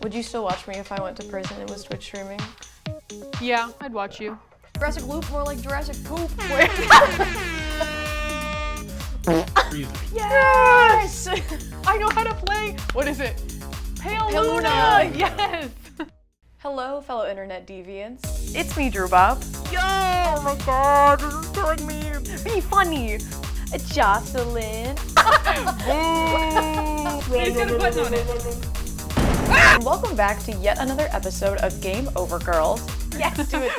Would you still watch me if I went to prison and was Twitch streaming? Yeah, I'd watch you. Jurassic Loop, more like Jurassic Poop. Yes! I know how to play. What is it? Pale Luna. Luna. Yes. Hello, fellow internet deviants. It's me, Drew Bob. Yo! Oh my God! This is killing me. Be funny. Jocelyn. He's got a button on it. And welcome back to yet another episode of Game Over Girls. Yes, do it.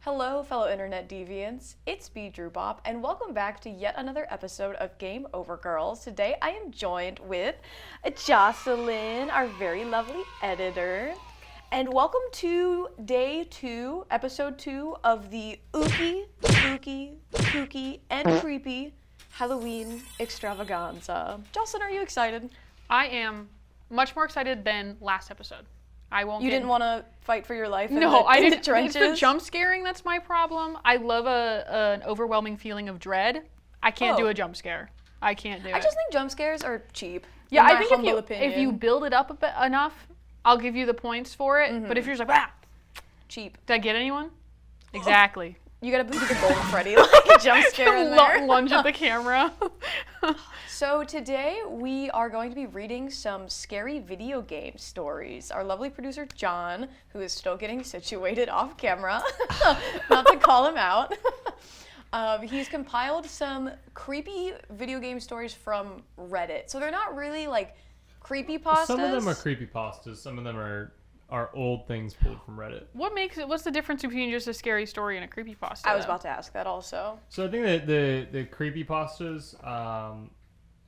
Hello, fellow internet deviants. It's me, Drew Bob, and welcome back to yet another episode of Game Over Girls. Today, I am joined with Jocelyn, our very lovely editor, and welcome to day 2, episode 2 of the Ooky, Kooky, Kooky, and Creepy Halloween Extravaganza. Jocelyn, are you excited? I am much more excited than last episode. You didn't want to fight for your life in I the didn't. trenches? It's the jump scaring that's my problem. I love an overwhelming feeling of dread. I can't do a jump scare. I can't do it. I just think jump scares are cheap. Yeah, in I my think humble if you build it up a bit enough, I'll give you the points for it. Mm-hmm. But if you're just like, cheap. Did I get anyone? Exactly. You gotta put the Golden Freddy like jump scare in there. Lunge at the camera. So today we are going to be reading some scary video game stories. Our lovely producer John, who is still getting situated off camera, not to call him out, he's compiled some creepy video game stories from Reddit. So they're not really like creepypastas. Some of them are creepypastas. Some of them are old things pulled from Reddit. What's the difference between just a scary story and a creepypasta? I was about to ask that also. So I think that the creepypastas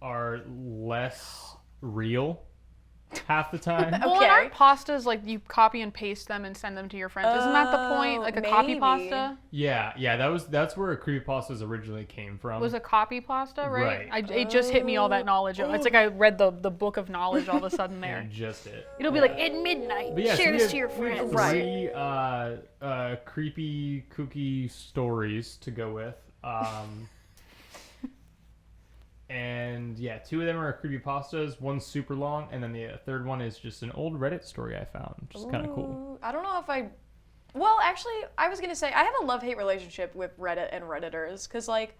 are less real half the time. Well, Okay. aren't pastas like you copy and paste them and send them to your friends? Isn't that the point? Like a copy maybe. pasta? Yeah, that's where creepypastas originally came from. Was a copy pasta, right? Right. It just hit me all that knowledge. It's like I read the book of knowledge all of a sudden there. Yeah, just it. It'll be like, at midnight, But yeah, share so this to your friends. we have three creepy kooky stories to go with. And yeah, 2 of them are creepypastas, one's super long, and then the third one is just an old Reddit story I found, which is kind of cool. I don't know if well, actually, I was going to say, I have a love-hate relationship with Reddit and Redditors, because, like...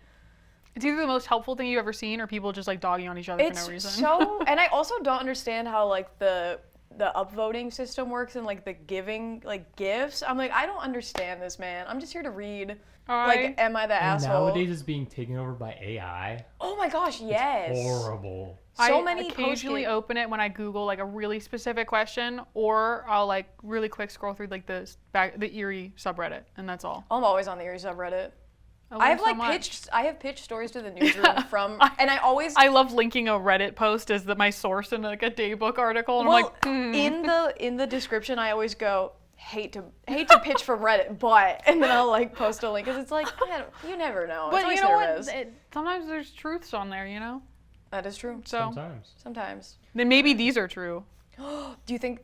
It's either the most helpful thing you've ever seen, or people just, like, dogging on each other for no reason. It's so... And I also don't understand how, like, the upvoting system works and, like, the giving, like, gifts. I'm like, I don't understand this, man. I'm just here to read. Like, am I the asshole? Nowadays it's being taken over by AI. Oh my gosh, yes. It's horrible. So I many occasionally open it when I Google like a really specific question, or I'll like really quick scroll through like the eerie subreddit, and that's all. I'm always on the Eerie subreddit. I have pitched stories to the newsroom from, and I love linking a Reddit post as my source in like a daybook article, and well, I'm like, in the description I always go, hate to pitch from Reddit, but, and then I'll like post a link, because it's like, you never know. But it's you know what? Sometimes there's truths on there, you know? That is true. So Sometimes. then maybe these are true. Do you think,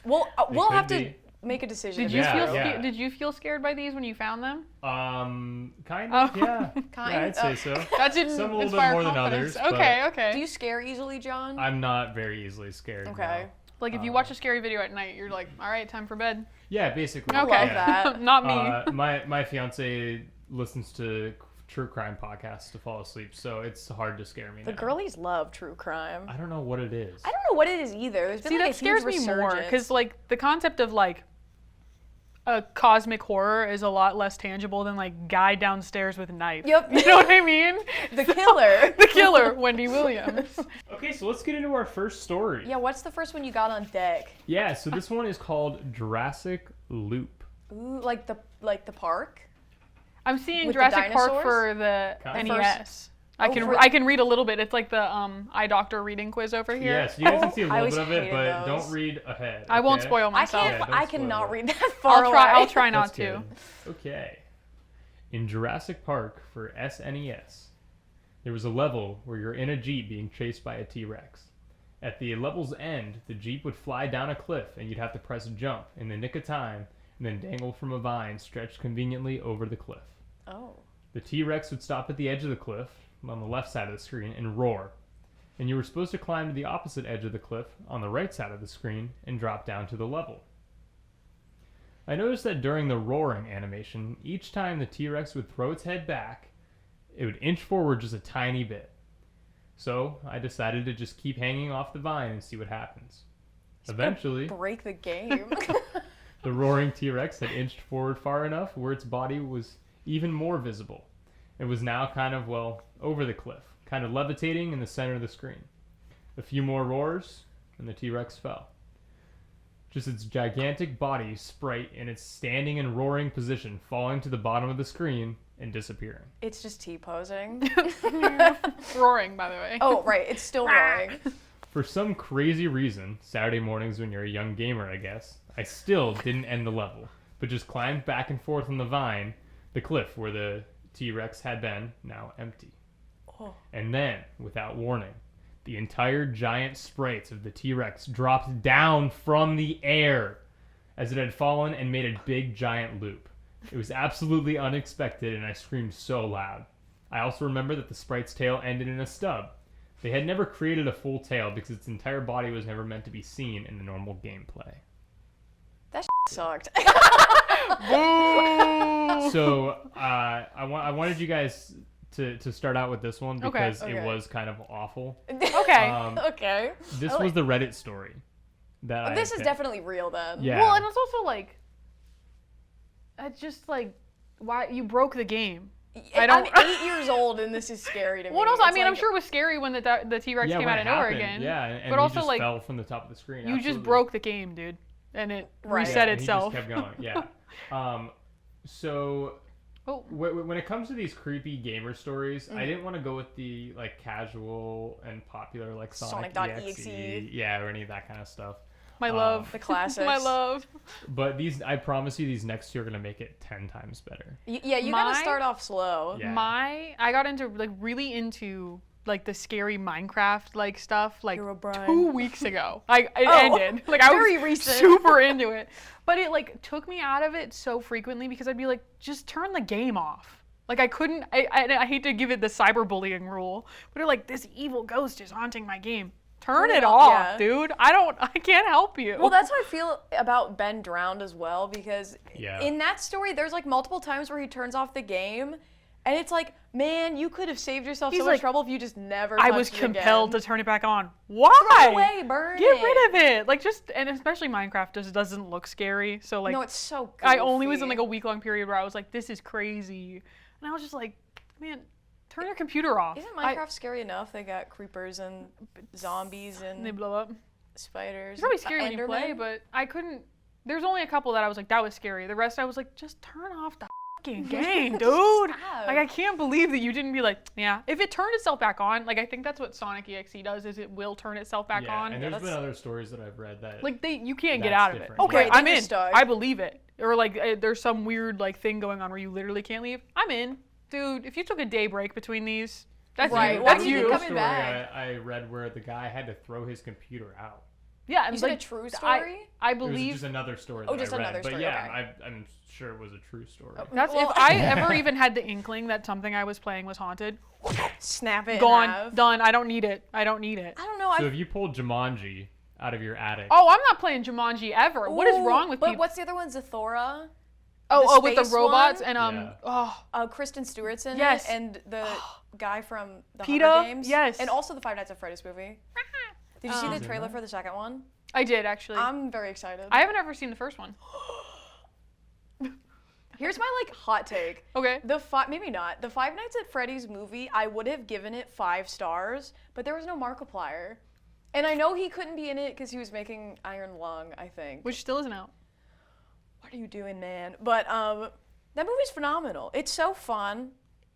we'll have to make a decision. Did you feel scared by these when you found them? Kind of, yeah. Kind I'd say so. That didn't Some a little inspire bit more confidence. than others. Okay. Do you scare easily, John? I'm not very easily scared. Okay. No. Like if you watch a scary video at night, you're like, all right, time for bed. Yeah, basically. Okay. Love that. Not me. My fiance listens to true crime podcasts to fall asleep, so it's hard to scare me. The girlies love true crime. I don't know what it is. I don't know what it is either. There's been See, like that a scares huge me more resurgence. because like the concept of like a cosmic horror is a lot less tangible than like guy downstairs with knife. Yep. You know what I mean? The killer. The killer, Wendy Williams. Okay, so let's get into our first story. Yeah, what's the first one you got on deck? Yeah, so this one is called Jurassic Loop. Ooh, like the park? I'm seeing With the Jurassic Park dinosaurs? for the Kind of. NES. Oh, I can read a little bit. It's like the eye doctor reading quiz over here. Yes, you guys can see a I little always bit of it, hated but those. don't read ahead. I won't okay? spoil I myself. can't. Yeah, don't I spoil cannot it. read that far away. I'll try not That's to. good. Okay. In Jurassic Park for SNES, there was a level where you're in a Jeep being chased by a T-Rex. At the level's end, the Jeep would fly down a cliff and you'd have to press jump in the nick of time and then dangle from a vine stretched conveniently over the cliff. Oh. The T-Rex would stop at the edge of the cliff on the left side of the screen and roar. and you were supposed to climb to the opposite edge of the cliff on the right side of the screen and drop down to the level. I noticed that during the roaring animation, each time the T-Rex would throw its head back, it would inch forward just a tiny bit. So I decided to just keep hanging off the vine and see what happens. Eventually, Break the game. the roaring T-Rex had inched forward far enough where its body was even more visible. It was now kind of, over the cliff, kind of levitating in the center of the screen. A few more roars, and the T-Rex fell. Just its gigantic body sprite in its standing and roaring position, falling to the bottom of the screen and disappearing. It's just T-posing. Roaring, by the way. Oh, right. It's still roaring. For some crazy reason, Saturday mornings when you're a young gamer, I guess, I still didn't end the level, but just climbed back and forth on the vine, the cliff where the T-Rex had been, now empty. Oh. And then, without warning, the entire giant sprites of the T-Rex dropped down from the air as it had fallen and made a big giant loop. It was absolutely unexpected, and I screamed so loud. I also remember that the sprite's tail ended in a stub. They had never created a full tail because its entire body was never meant to be seen in the normal gameplay. That sucked. So I wanted you guys to start out with this one because Okay. it was kind of awful. Okay. Okay. This was the Reddit story that I This is picked. definitely real then. Yeah. Well, and it's also like, it's just like, why you broke the game. I'm 8 years old and this is scary to me. Well, also, I It's mean, I'm like- sure it was scary when the T-Rex yeah, came when out it of nowhere happened, again. Yeah, and but he also just like fell from the top of the screen. you just Absolutely. broke the game, dude, and it Right. reset Yeah, itself. He just kept going. Yeah. So Oh. when it comes to these creepy gamer stories, I didn't want to go with the like casual and popular like Sonic.exe. yeah, or any of that kind of stuff. My love, The classics. my love. But I promise you, these next two are gonna make it 10 times better. Yeah, you gotta start off slow. Yeah. I got into really into like the scary Minecraft like stuff like Herobrine. 2 weeks ago. It Oh, ended. Like I very was recent. super into it, but it like took me out of it so frequently because I'd be like, just turn the game off. Like I couldn't. I hate to give it the cyberbullying rule, but they're like, this evil ghost is haunting my game. Turn it off, yeah. dude. I can't help you. Well, that's how I feel about Ben Drowned as well, because Yeah. in that story, there's like multiple times where he turns off the game, and it's like, man, you could have saved yourself He's so much like, trouble if you just never I touched was it compelled again. to turn it back on. Why? Throw it away, burn Get it. rid of it. Like and especially Minecraft just doesn't look scary. So like No, it's so goofy. I only was in like a week-long period where I was like, this is crazy. And I was just like, man, turn your computer off. Isn't Minecraft scary enough? They got creepers and zombies And they and blow up. spiders. It's probably scary when you play, Enderman. but I couldn't. There's only a couple that I was like, that was scary. The rest I was like, just turn off the fucking game, dude. Stop. Like I can't believe that you didn't be like, yeah. If it turned itself back on, like I think that's what Sonic EXE does, is it will turn itself back yeah, on. and there's that's- been other stories that I've read that Like you can't get That's out of it. different. Okay, Right, then I'm you're in. stuck. I believe it. Or like there's some weird like thing going on where you literally can't leave. I'm in, dude. If you took a day break between these, that's Right, you. what That's do you you. think There's a coming story back? I read where the guy had to throw his computer out. Yeah, and You said like, a true story? I It was believe just another story Oh, that just I read. another but story, yeah, I'm sure it was a true story. that's Well- if I ever even had the inkling that something I was playing was haunted. Snap it. in Gone, half. done. I don't need it. I don't need it. I don't know. So if you pulled Jumanji out of your attic, Oh, I'm not playing Jumanji ever. What is wrong with but people? what's the other one? Zathura. With the space robots one? and Yeah. Kristen Stewart's in Yes. it, and the guy from the PETA? Hunger Games. Yes. And also the Five Nights at Freddy's movie. Did you see the Is it trailer not? for the second one? I did actually. I'm very excited. I haven't ever seen the first one. Here's my like hot take. Okay. Maybe not. The Five Nights at Freddy's movie, I would have given it 5 stars, but there was no Markiplier. And I know he couldn't be in it because he was making Iron Lung, I think. Which still isn't out. What are you doing, man? But that movie's phenomenal. It's so fun.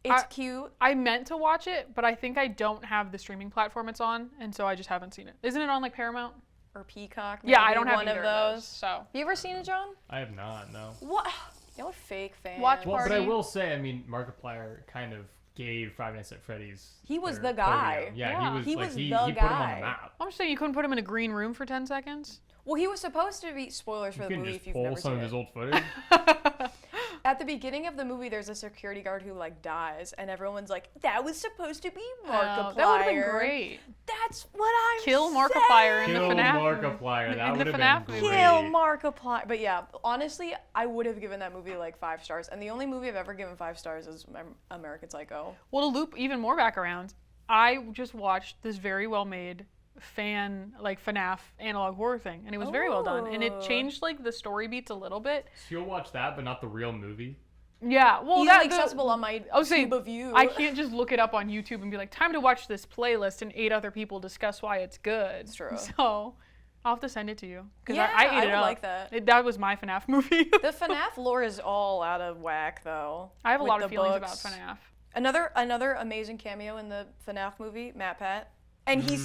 It's cute. I meant to watch it, but I think I don't have the streaming platform it's on, and so I just haven't seen it. Isn't it on like Paramount? Or Peacock. Yeah, I maybe, don't have one either of those. So You ever seen it, John? I have not. No. What? Y'all are fake fans. Watch Well, but I Party. will say, I mean, Markiplier kind of gave Five Nights at Freddy's. He was their the guy. podium. Yeah, Yeah. he was. He like, was he the put him on guy. the map. I'm just saying you couldn't put him in a green room for 10 seconds. Well, he was supposed to be spoilers for You the can movie just if you've pull never some seen of it. his old footage. At the beginning of the movie, there's a security guard who like dies, and everyone's like, "That was supposed to be Markiplier." That would have been great. That's what I'm Kill saying. Markiplier in the Kill FNAF. Markiplier. That in would the have FNAF been movie. great. Kill Markiplier. But yeah, honestly, I would have given that movie like 5 stars, and the only movie I've ever given 5 stars is American Psycho. Well, to loop even more back around, I just watched this very well made like FNAF analog horror thing, and it was very well done, and it Oh. changed like the story beats a little bit. So you'll watch that, but not the real movie? Yeah, well, Easily accessible on my I was saying, Tube of You. I can't just look it up on YouTube and be like, time to watch this playlist, and 8 other people discuss why it's good. It's true. So I'll have to send it to you because Yeah, I ate I it would up. like that. That was my FNAF movie. The FNAF lore is all out of whack, though. I have a with lot of the feelings books. about FNAF. Another amazing cameo in the FNAF movie, Matt Pat. And he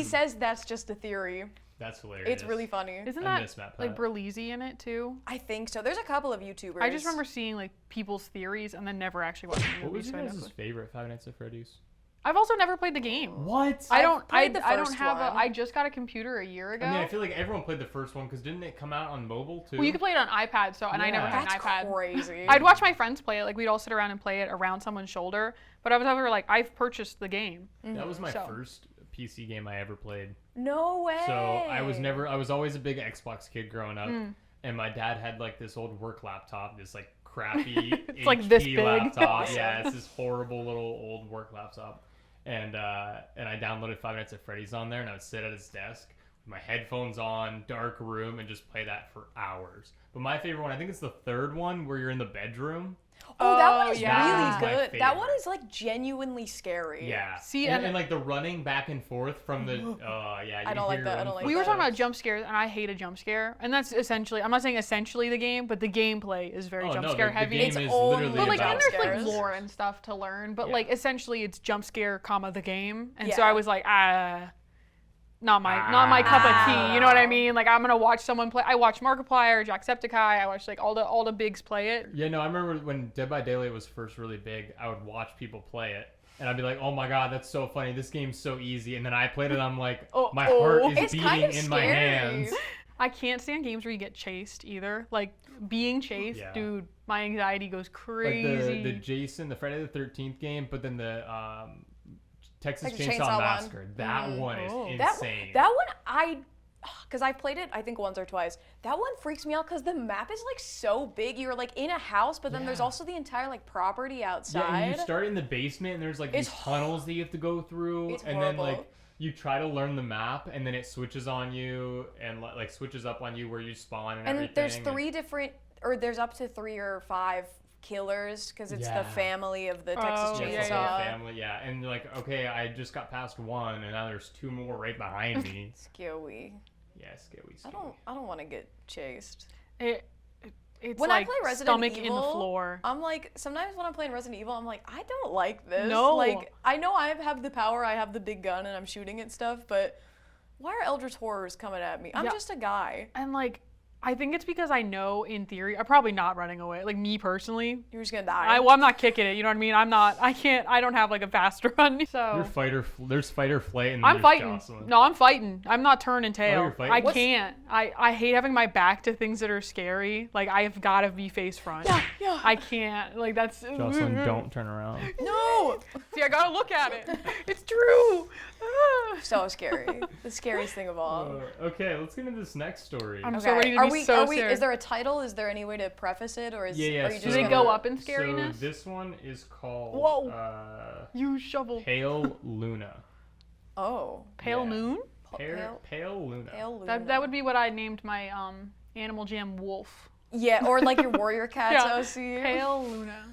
says that's just a theory. That's hilarious. It's really funny. Isn't I that miss Matt like Pat. Berlizzi in it too? I think so. There's a couple of YouTubers. I just remember seeing like people's theories and then never actually watching the What movie. was So your I guys' never- favorite Five Nights at Freddy's? I've also never played the game. What? I I've don't. played the I don't first have one. I just got a computer a year ago. I mean, I feel like everyone played the first one because didn't it come out on mobile too? Well, you could play it on iPad, so I never Yeah. had an That's iPad. crazy. I'd watch my friends play it. Like we'd all sit around and play it around someone's shoulder. But I was never like, I've purchased the game. That was my So. first PC game I ever played. No way. So I was always a big Xbox kid growing up, and my dad had like this old work laptop, this like crappy It's like this big. laptop. Yeah, it's this horrible little old work laptop, and I downloaded Five Nights at Freddy's on there, and I would sit at his desk with my headphones on, dark room, and just play that for hours. But my favorite one, I think it's the third one where you're in the bedroom. Oh, that one is yeah. That really was my good. That one favorite. is like genuinely scary. Yeah. See, and, and- like the running back and forth from the yeah. You I don't can like hear that. your I own don't like We were that. talking about jump scares, and I hate a jump scare. And that's essentially, I'm not saying essentially the game, but the gameplay is very jump no, scare the heavy. game It's is only literally But like, about and there's scares. like lore and stuff to learn, but Yeah. like essentially it's jump scare, comma the game, and so Yeah. I was like, not my cup of tea. You know what I mean? Like I'm gonna watch someone play. I watched Markiplier, Jacksepticeye. I watched like all the bigs play it. Yeah, no, I remember when Dead by Daylight was first really big, I would watch people play it. And I'd be like, oh my god, that's so funny. This game's so easy. And then I played it, I'm like, my heart is It's beating kind of in my scary. hands. I can't stand games where you get chased either. Like being chased, Yeah. dude, my anxiety goes Like crazy. the Jason, the Friday the 13th game, but then the Texas Texas Chainsaw Chainsaw one. Massacre. That one is Oh. insane. That one because I played it I think once or twice. That one freaks me out because the map is like so big. You're like in a house, but then there's Yeah. also the entire like property outside. Yeah, and you start in the basement, and there's like these It's tunnels that you have to go through, It's and then horrible. like you try to learn the map, and then it switches on you, and like switches up on you where you spawn and, and everything. there's 3 different, or there's up to 3 or 5 killers because it's Yeah. the family of the Oh, Texas Yeah, Chainsaw. it's the whole family, yeah, and you're like, okay, I just got past 1, and now there's 2 more right behind me. Scary. Yeah, scary. I don't want to get chased. It's When like I play Resident stomach Evil, in the floor. I'm like, sometimes when I'm playing Resident Evil, I'm like, I don't like this. No. Like, I know I have the power, I have the big gun, and I'm shooting at stuff, but why are Eldritch Horrors coming at me? I'm Yeah. just a guy. And like, I think it's because I know in theory, I'm probably not running away. Like me personally, You're just gonna die. I'm not kicking it. You know what I mean? I don't have like a fast run. So You're there's fight or flight, and I'm there's fighting. Jocelyn. No, I'm fighting. I'm not turning tail. you're fighting? I What's- can't. I hate having my back to things that are scary. Like I've got to be face front. yeah. I can't. Like that's. Jocelyn, don't turn around. No! See, I gotta look at it. It's true. Ah. So scary. The scariest thing of all. Okay, let's get into this next story. I'm so ready to are be we, so are we, serious. Is there a title? Is there any way to preface it? Or is, Yeah. are you So, just they gonna... go up in scariness? So this one is called Whoa. You shovel. Pale Luna. Oh. Pale Yeah. Moon. Pale Luna. Pale Luna. That would be what I named my Animal Jam wolf. Yeah, or like your warrior cats, Yeah. OC. Pale Luna.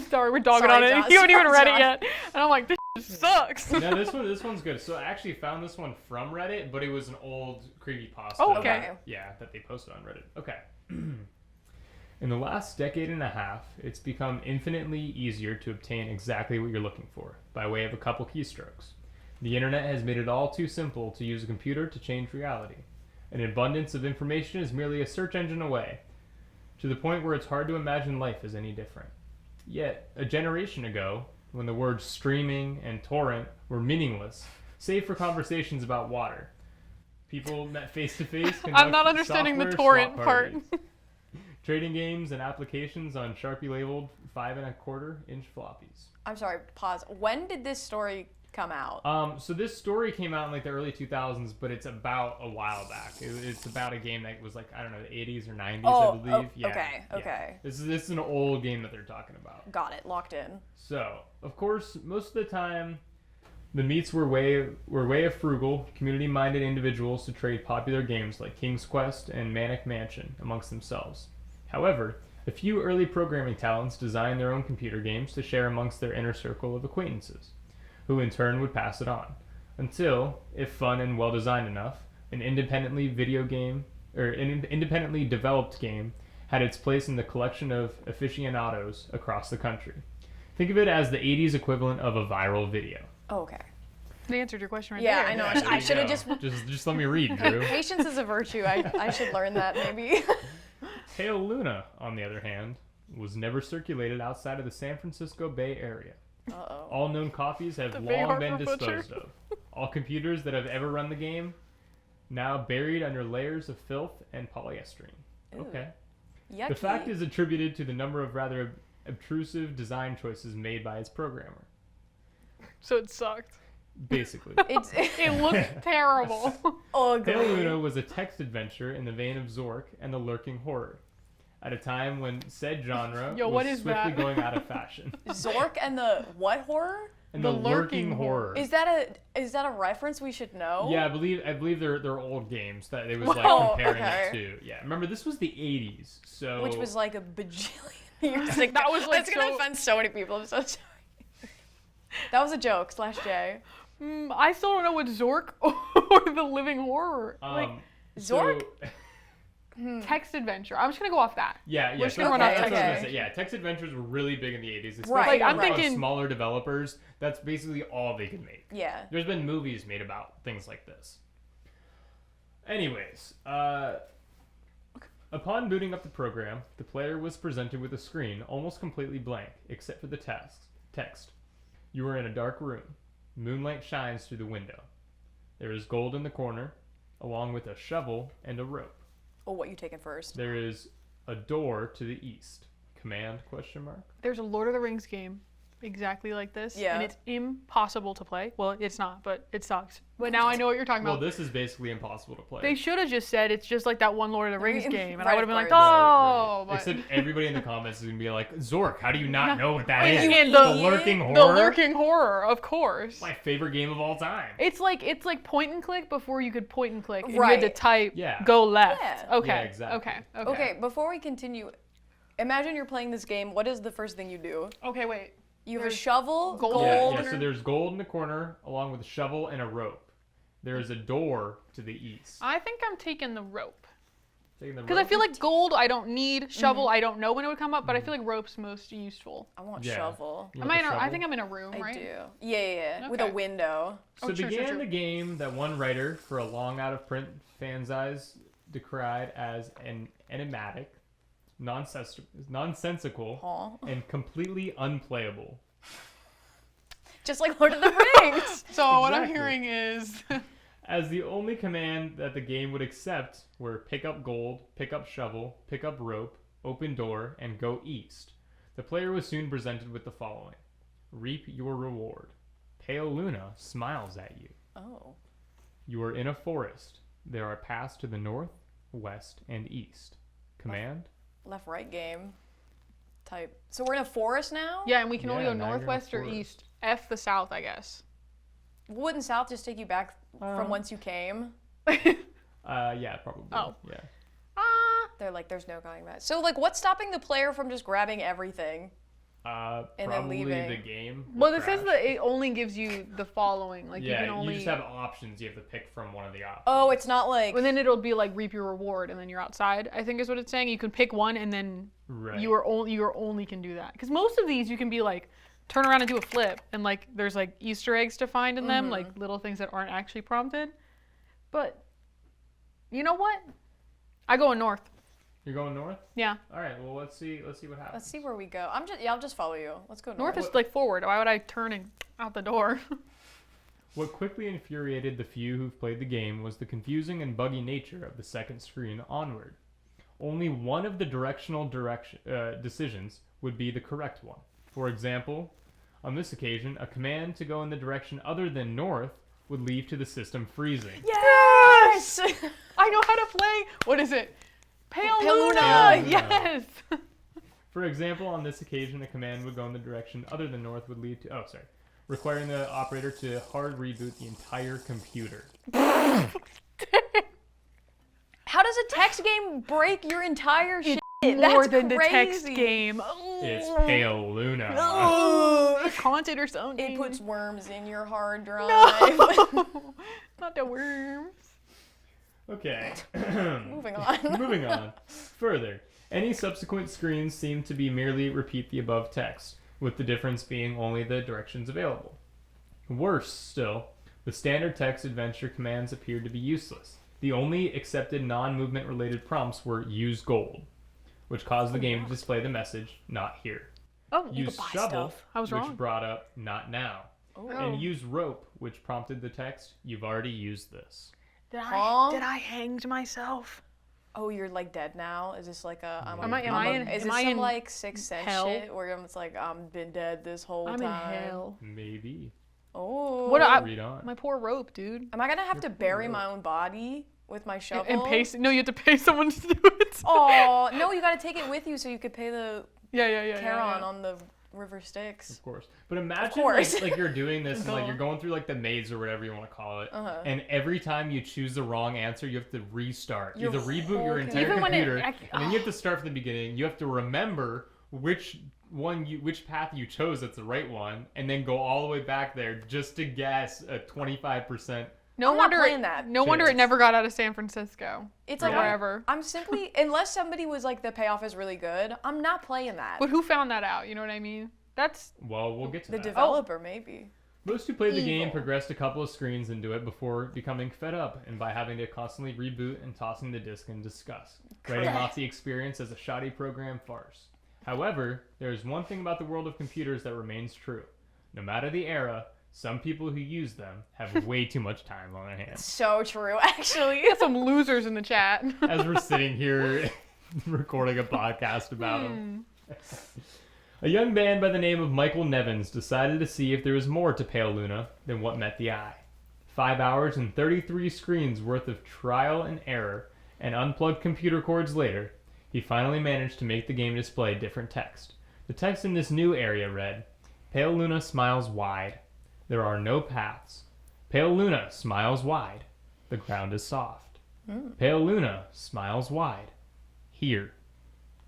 Sorry, we're dogging Sorry, on it. Josh. You haven't even Sorry, read Josh. it yet. And I'm like, this sucks. No, this one's good. So I actually found this one from Reddit, but it was an old creepypasta. Oh, okay. Yeah, that they posted on Reddit. Okay. In the last decade and a half, it's become infinitely easier to obtain exactly what you're looking for by way of a couple keystrokes. The internet has made it all too simple to use a computer to change reality. An abundance of information is merely a search engine away, to the point where it's hard to imagine life as any different. Yet, a generation ago, when the words streaming and torrent were meaningless, save for conversations about water, people met face to face. I'm not understanding the torrent part. Trading games and applications on Sharpie labeled 5.25-inch floppies. I'm sorry, pause. When did this story come out? So this story came out in like the early 2000s, but it's about a while back. It's about a game that was like, I don't know, the 80s or 90s, I believe. Yeah, okay, yeah. okay. This is an old game that they're talking about. Got it, locked in. So, of course, most of the time, the meets were way of frugal, community-minded individuals to trade popular games like King's Quest and Manic Mansion amongst themselves. However, a few early programming talents designed their own computer games to share amongst their inner circle of acquaintances, who in turn would pass it on, until, if fun and well-designed enough, an independently developed game had its place in the collection of aficionados across the country. Think of it as the 80s equivalent of a viral video. Oh, okay. They answered your question right Yeah, there. I know. Yeah, there I you should have go. just let me read, Drew. Patience is a virtue. I should learn that maybe. Pale Luna, on the other hand, was never circulated outside of the San Francisco Bay Area. Uh-oh. All known copies have The Bay long been Harbor Butcher. disposed of. All computers that have ever run the game, now buried under layers of filth and polyestyrene. Ooh. Okay. Yucky. The fact is attributed to the number of rather obtrusive design choices made by its programmer. So it sucked. Basically. It looked terrible. ugly. Pale Luna was a text adventure in the vein of Zork and the Lurking Horror, at a time when said genre Yo, was what is swiftly that? going out of fashion. Zork and the what horror? And The the Lurking Lurking Horror. Horror. Is that a reference we should know? Yeah, I believe they're old games that it was like Oh, comparing okay. it to. Yeah, remember this was the 80s, so Which was like a bajillion years ago. That was, like, That's gonna so- offend so many people. I'm so sorry. That was a joke. /J. I still don't know what Zork or the Living Horror. Zork? Text adventure. I'm just gonna go off that. Yeah. We're just So gonna run that's off what I was text. gonna say. Yeah, text adventures were really big in the 80s. Especially Right, I'm for thinking- smaller developers. That's basically all they could make. Yeah. There's been movies made about things like this. Anyways, upon booting up the program, the player was presented with a screen almost completely blank, except for the text. You are in a dark room. Moonlight shines through the window. There is gold in the corner, along with a shovel and a rope. Oh, what you taking first? There is a door to the east. Command? ? There's a Lord of the Rings game exactly like this. Yeah. And it's impossible to play. Well, it's not, but it sucks. But now I know what you're talking Well, about. this is basically impossible to play. They should have just said it's just like that one Lord of the Rings Right, game, and right, I would have been like, of course. oh, but Except everybody in the comments is gonna be like, Zork, how do you not know what that is? And The Lurking the Horror? Lurking Horror, of course. My favorite game of all time. It's like point and click before you could point and click, and you Right. had to type Yeah. go left. Yeah. Okay. Yeah, exactly. Okay. Okay, before we continue, imagine you're playing this game. What is the first thing you do? Okay, wait. You have a There's shovel, gold. gold. Yeah, so there's gold in the corner, along with a shovel and a rope. There is a door to the east. I think I'm taking the rope. Taking the Because I rope? feel like gold I don't need, shovel Mm-hmm. I don't know when it would come up, but I feel like rope's most useful. I want Yeah. shovel. You Am want I the in a, I shovel? think I'm in a room, I right? do. Yeah. With a Okay. window. So Oh, true, began true. the game that one writer, for a long out of print fan's eyes, decried as an enigmatic, nonsensical, Aw. and completely unplayable. Just like Lord of the Rings. So what I'm Exactly. hearing is As the only command that the game would accept were pick up gold, pick up shovel, pick up rope, open door, and go east. The player was soon presented with the following. Reap your reward. Pale Luna smiles at you. Oh. You are in a forest. There are paths to the north, west, and east. Command? Left right game. Type. So we're in a forest now? yeah, and we can only Yeah, go now you're in a northwest or forest. east. F the south, I guess. Wouldn't south just take you back from whence you came? Yeah, probably. Oh. Yeah. They're like, there's no going back. So like, what's stopping the player from just grabbing everything? And then Probably leaving. the game. will Well, it says crash. that it only gives you the following. Like Yeah, you can only. just have options. You have to pick from one of the options. Oh, it's not like. And then it'll be like reap your reward, and then you're outside. I think is what it's saying. You can pick one, and then Right. you are only can do that. Because most of these you can be like turn around and do a flip, and like there's like Easter eggs to find in them, like little things that aren't actually prompted. But you know what? I go in north. You're going north? Yeah, All right. Well, let's see what happens. Let's see where we go. I'll just follow you. Let's go north north. is like forward. Why would I turn and out the door? What quickly infuriated the few who've played the game was the confusing and buggy nature of the second screen onward. only one of the directional decisions would be the correct one. For example, on this occasion, a command to go in the direction other than north would lead to the system freezing. Yes! I know how to play. What is it? Pale Pale Luna. Luna. Yes. For example, on this occasion, a command would go in the direction other than north would lead to, requiring the operator to hard reboot the entire computer. How does a text game break your entire shit? More That's than the text crazy. game. It's Pale Luna. It's haunted or something. It puts worms in your hard drive. No. Not the worms. Okay. Moving on. Moving on. Further, any subsequent screens seem to be merely repeat the above text, with the difference being only the directions available. Worse still, the standard text adventure commands appeared to be useless. The only accepted non-movement related prompts were use gold, which caused the game to display the message, not here. Oh, you Use could buy shovel, stuff. I was which wrong. brought up not now. Oh. And use rope, which prompted the text, you've already used this. Did Huh? I hanged myself? Oh, you're like dead now? Is this like a... Am I in- Is am this I some in like Sixth Sense hell? shit where it's like, I'm been dead this whole I'm time? in hell. Maybe. Oh. What do I- Read on. My poor rope, dude. Am I gonna have to Your bury rope. my own body with my shovel? And pay. No, you have to pay someone to do it. Oh, no, you gotta take it with you so you could pay the Yeah. Charon on the river Styx. Of course. But imagine course. like you're doing this and like Duh. you're going through like the maze or whatever you want to call it. Uh-huh. And every time you choose the wrong answer, you have to restart. You Your have to reboot whole your entire Even when it- computer. I- and then you have to start from the beginning. You have to remember which path you chose that's the right one, and then go all the way back there just to guess a 25%. No I'm not wonder. playing that. No wonder it Chance. never got out of San Francisco. It's Or like, wherever. I'm simply, unless somebody was like, the payoff is really good, I'm not playing that. But who found that out? You know what I mean? That's Well, we'll get to The that. developer, maybe. Most who played the game Evil. progressed a couple of screens into it before becoming fed up and by having to constantly reboot and tossing the disc in disgust, writing Correct. off the experience as a shoddy program farce. However, there is one thing about the world of computers that remains true. No matter the era, some people who use them have way too much time on their hands. So true, actually. we got some losers in the chat. As we're sitting here recording a podcast about them. A young man by the name of Michael Nevins decided to see if there was more to Pale Luna than what met the eye. 5 hours and 33 screens worth of trial and error and unplugged computer cords later, he finally managed to make the game display different text. The text in this new area read, Pale Luna smiles wide. There are no paths. Pale Luna smiles wide. The ground is soft. Pale Luna smiles wide. Here.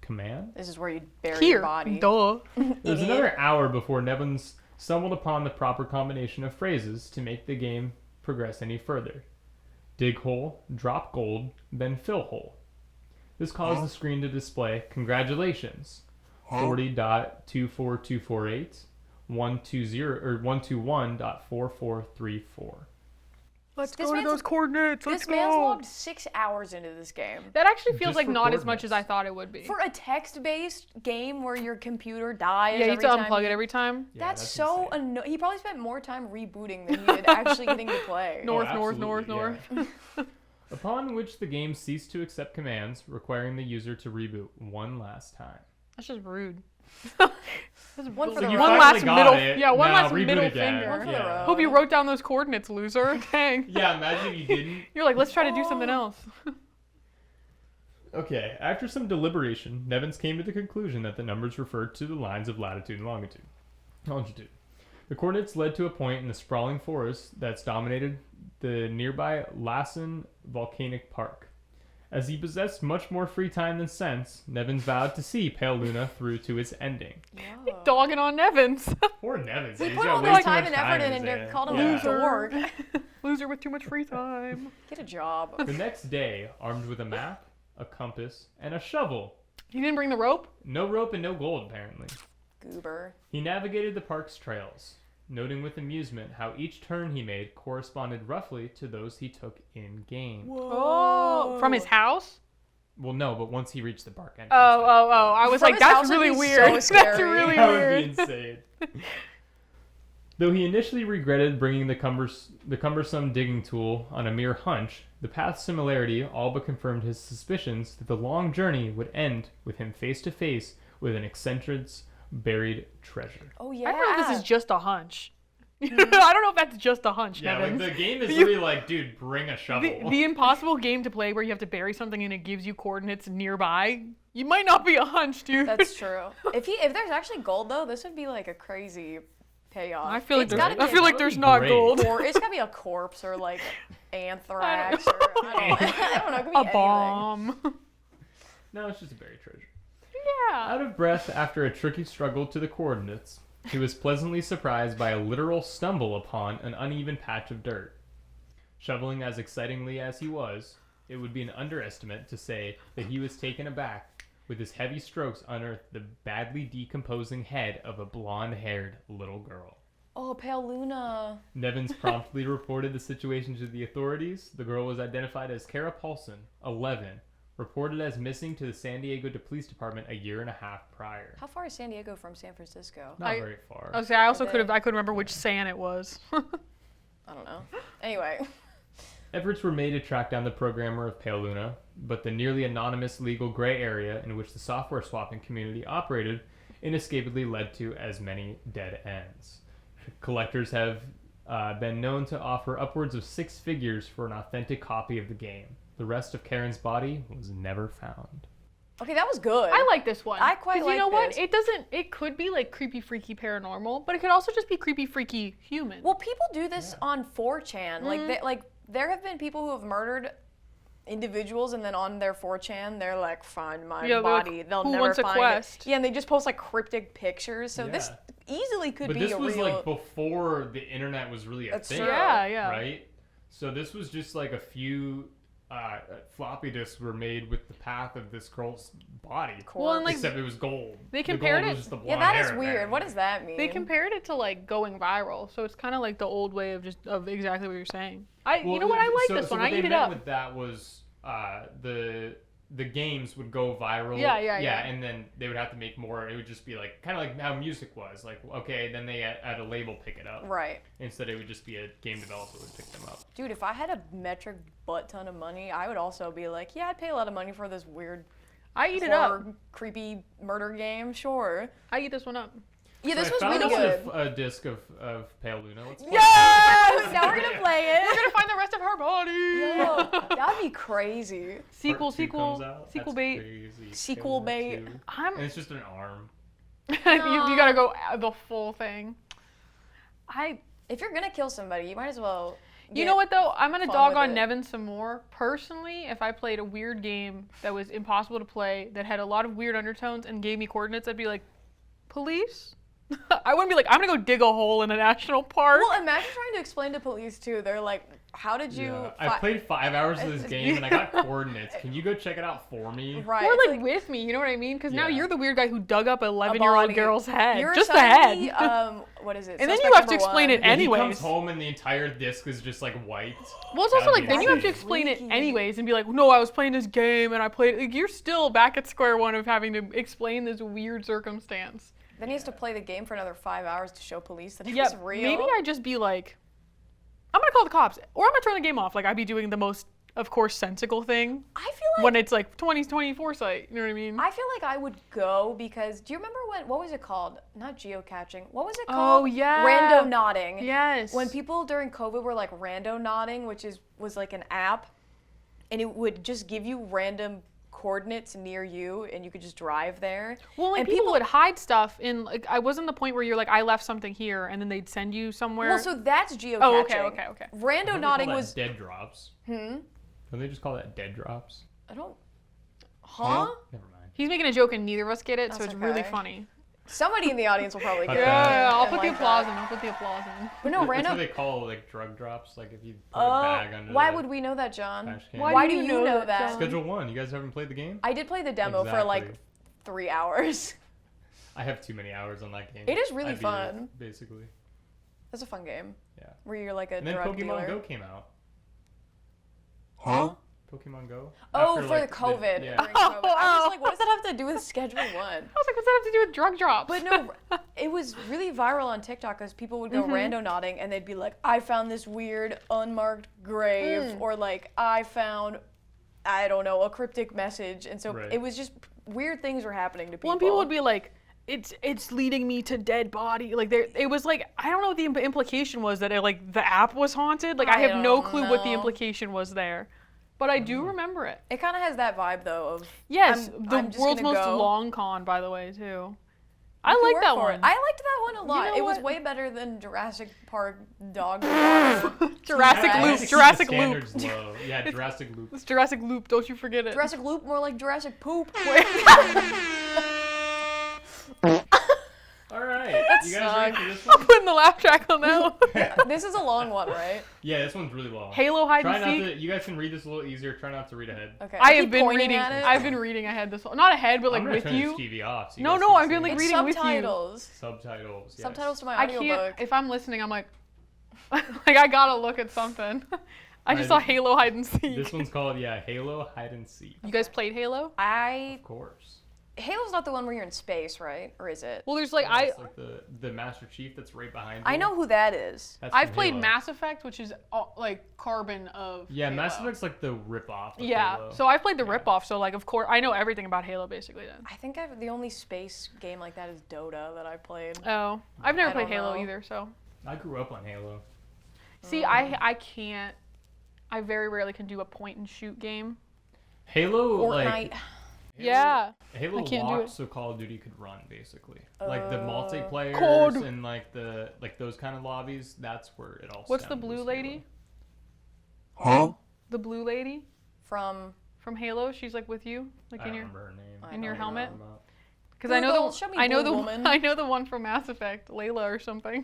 Command? This is where you bury Here. your body. Duh. It was another hour before Nevins stumbled upon the proper combination of phrases to make the game progress any further. Dig hole, drop gold, then fill hole. This caused the screen to display congratulations. 40.24248, 120 or 121.4434. Let's This go to man's- those coordinates. Let's This man's go. logged 6 hours into this game. That actually feels Just like for not as much as I coordinates. thought it would be. For a text-based game where your computer dies Yeah, you have every to time unplug you- it every time. Yeah, That's so insane. annoying. He probably spent more time rebooting than he did actually getting to play. North, Oh, north, absolutely, north. Upon which the game ceased to accept commands, requiring the user to reboot one last time. That's just rude. One for So the you road. One finally last got middle. it. Yeah, one Now last reboot middle again. finger. One for the Yeah. road. Hope you wrote down those coordinates, loser. Dang. Yeah, imagine you didn't. You're like, let's try to do something else. Okay, after some deliberation, Nevins came to the conclusion that the numbers referred to the lines of latitude and longitude. The coordinates led to a point in the sprawling forest that's dominated the nearby Lassen Volcanic Park. As he possessed much more free time than sense, Nevins vowed to see Pale Luna through to its ending. Yeah. Dogging on Nevins. Poor Nevins. He he's put got all way this too time much and effort in his and hand. called him Yeah. a dork. Loser with too much free time. Get a job. The next day, armed with a map, a compass, and a shovel. You didn't bring the rope? No rope and no gold, apparently. Goober. He navigated the park's trails, noting with amusement how each turn he made corresponded roughly to those he took in-game. Oh, from his house? Well, no, but once he reached the park entrance. Oh. I was From like, his that's house would really be weird. so That's scary. really That weird. would be insane. Though he initially regretted bringing the cumbersome digging tool on a mere hunch, the path's similarity all but confirmed his suspicions that the long journey would end with him face to face with an eccentric's buried treasure. Oh yeah. I don't know if this is just a hunch. I don't know if that's just a hunch, Yeah, Nevin. like the game is really like, dude, bring a shovel. The impossible game to play where you have to bury something and it gives you coordinates nearby. You might not be a hunch, dude. That's true. If there's actually gold though, this would be like a crazy payoff. I feel like That there's would be not great. gold. Or it's gotta be a corpse or like anthrax or I don't know. It could be A anything. bomb. No, it's just a buried treasure. Yeah. Out of breath after a tricky struggle to the coordinates, he was pleasantly surprised by a literal stumble upon an uneven patch of dirt. Shoveling as excitingly as he was, it would be an underestimate to say that he was taken aback with his heavy strokes unearthed the badly decomposing head of a blonde-haired little girl. Oh, Pale Luna. Nevins promptly reported the situation to the authorities. The girl was identified as Kara Paulson, 11, reported as missing to the San Diego Police Department a year and a half prior. How far is San Diego from San Francisco? Not very far. I was saying, I also Okay. I couldn't remember which San it was. I don't know. Anyway. Efforts were made to track down the programmer of Pale Luna, but the nearly anonymous legal gray area in which the software swapping community operated inescapably led to as many dead ends. Collectors have been known to offer upwards of 6 figures for an authentic copy of the game. The rest of Karen's body was never found. Okay, that was good. I like this one. I quite 'Cause like you know what? this. It could be like creepy, freaky, paranormal, but it could also just be creepy, freaky, human. Well, people do this on 4chan. Like there have been people who have murdered individuals and then on their 4chan they're like, find my Yeah, they're like, body. They'll "Who never wants a find quest?" it. Yeah, and they just post like cryptic pictures. So this easily could But be this a was real. like before the internet was really a That's thing. true. Yeah. Right? So this was just like a few floppy disks were made with the path of this girl's body. Well, and, like, except it was gold. they The compared gold it- was just the Yeah, blonde that hair, is weird. apparently. What does that mean? They compared it to like going viral, so it's kind of like the old way of exactly what you're saying. You know what? I like this one. I what eat they it meant up. with that was the games would go viral. Yeah. And then they would have to make more. It would just be like kind of like how music was. Like okay, then they at a label pick it up. Right. Instead, it would just be a game developer would pick them up. Dude, if I had a metric butt ton of money, I would also be like, yeah, I'd pay a lot of money for this weird I eat it up. horror, creepy murder game. Sure. I eat this one up. Yeah, this So was I found really us good. a disc of Pale Luna. Let's play Yes! Now we're gonna play We're it. gonna find the rest of her body. Yo, that'd be crazy. Sequel, Part 2 comes sequel, out. sequel That's bait. crazy. Sequel Pale bait. Luna 2. I'm. And it's just an arm. you gotta go the full thing. If you're gonna kill somebody, you might as well. You know what though? I'm gonna fun dog with on it. Nevin some more. Personally, if I played a weird game that was impossible to play, that had a lot of weird undertones and gave me coordinates, I'd be like, police? I wouldn't be like, I'm gonna go dig a hole in a national park. Well, imagine trying to explain to police too. They're like, "How did you?" Yeah. I played 5 hours of this game and I got coordinates. Can you go check it out for me? Right. or it's like with me, you know what I mean? Because now Yeah. you're the weird guy who dug up an a 11-year-old body. girl's head, You're just the head. suddenly, what is it? And then Suspect you have to number explain one. it Yeah, anyways. He comes home and the entire disc is just like white. Well, it's also That'd like be then you have to insane. explain it Freaky. anyways and be like, no, I was playing this game and I played. Like, you're still back at square one of having to explain this weird circumstance. Then he has to play the game for another 5 hours to show police that it Yeah, was real. maybe I'd just be like, I'm gonna call the cops, or I'm gonna turn the game off. Like I'd be doing the most, of course, sensical thing I feel like when it's like 20/20 foresight. You know what I mean? I feel like I would go because do you remember what was it called? Not geocaching. What was it Oh, called? yeah. Rando nodding. Yes. When people during COVID were like rando nodding, which was like an app, and it would just give you random coordinates near you, and you could just drive there. Well, like and people would hide stuff in. Like I wasn't the point where you're like, I left something here, and then they'd send you somewhere. Well, so that's geocaching. Oh, okay. Rando Don't they call nodding that was. dead drops. Don't they just call that dead drops? I don't. Huh? Never mind. He's making a joke, and neither of us get it, so That's it's really okay. funny. Somebody in the audience will probably get Yeah, it. Yeah, I'll and put the like applause that. in. I'll put the applause in. But no, That's what random. they call like drug drops. Like if you put a bag under Why the would we know that, John? trash can. Why do you know that? John? Schedule 1. You guys haven't played the game? I did play the demo for like Exactly. 3 hours. I have too many hours on that game. It is really I beat it, fun. basically. That's a fun game. Yeah. Where you're like a And then drug Pokemon dealer. Go came out. Huh? Pokemon Go? Oh, After, for like, the COVID. yeah. During COVID. I was like, what does that have to do with Schedule 1? I was like, what's that have to do with drug drops? But no, it was really viral on TikTok because people would go rando nodding and they'd be like, I found this weird unmarked grave, or like, I found, I don't know, a cryptic message. And so Right. it was just weird things were happening to people. Well, and people would be like, it's leading me to dead body. Like it was like, I don't know what the implication was that the app was haunted. Like I have no don't clue what the know. implication was there, but I do remember it. It kind of has that vibe though of Yes, I'm the just world's gonna most go. long con, by the way, too. I You like work that for one. it. I liked that one a lot. know It was what? way better than Jurassic Park Dog. Jurassic I Loop. have to Jurassic keep the Loop. standards low. Yeah, Jurassic Loop. It's Jurassic Loop. Don't you forget it. Jurassic Loop, more like Jurassic Poop. All right. You guys ready for this I'm one? putting the laugh track on that one. This is a long one, right? Yeah, this one's really long. Halo hide Try and not seek. to. You guys can read this a little easier. Try not to read ahead. Okay. I have keep been pointing reading. at it. I've been reading ahead this one. Not ahead, but like I'm gonna with turn you. this TV off. So you No, guys no, can I'm see gonna, like, It's reading with you. subtitles. subtitles. Yes. Subtitles to my I can't. audiobook. If I'm listening, I'm like, like I gotta look at something. I just saw Halo hide and seek. This one's called Halo Hide and Seek. You guys played Halo? Of course. Halo's not the one where you're in space, right? Or is it? Well, there's like Yeah, it's like the Master Chief that's right behind you. I know who that is. That's I've from played Halo. Mass Effect, which is like carbon of Yeah, Halo. Mass Effect's like the rip-off of Yeah, Halo. so I've played the rip-off, so like of course I know everything about Halo basically then. I think the only space game like that is Dota that I played. Oh, I've never I played don't Halo know. either, so. I grew up on Halo. See, I can't, I very rarely can do a point and shoot game. Halo, Fortnite. like... Yeah. Halo I can't do locked it. so Call of Duty could run, basically. Like the multiplayer Code. and like those kind of lobbies, that's where it all What's the stemmed, blue was lady? Huh? The blue lady From from Halo, she's like with you, like Halo. I in don't your, remember her name. in your I don't helmet. About- Because I know Google, the show me I know Blue the Woman. I know the one from Mass Effect, Layla or something.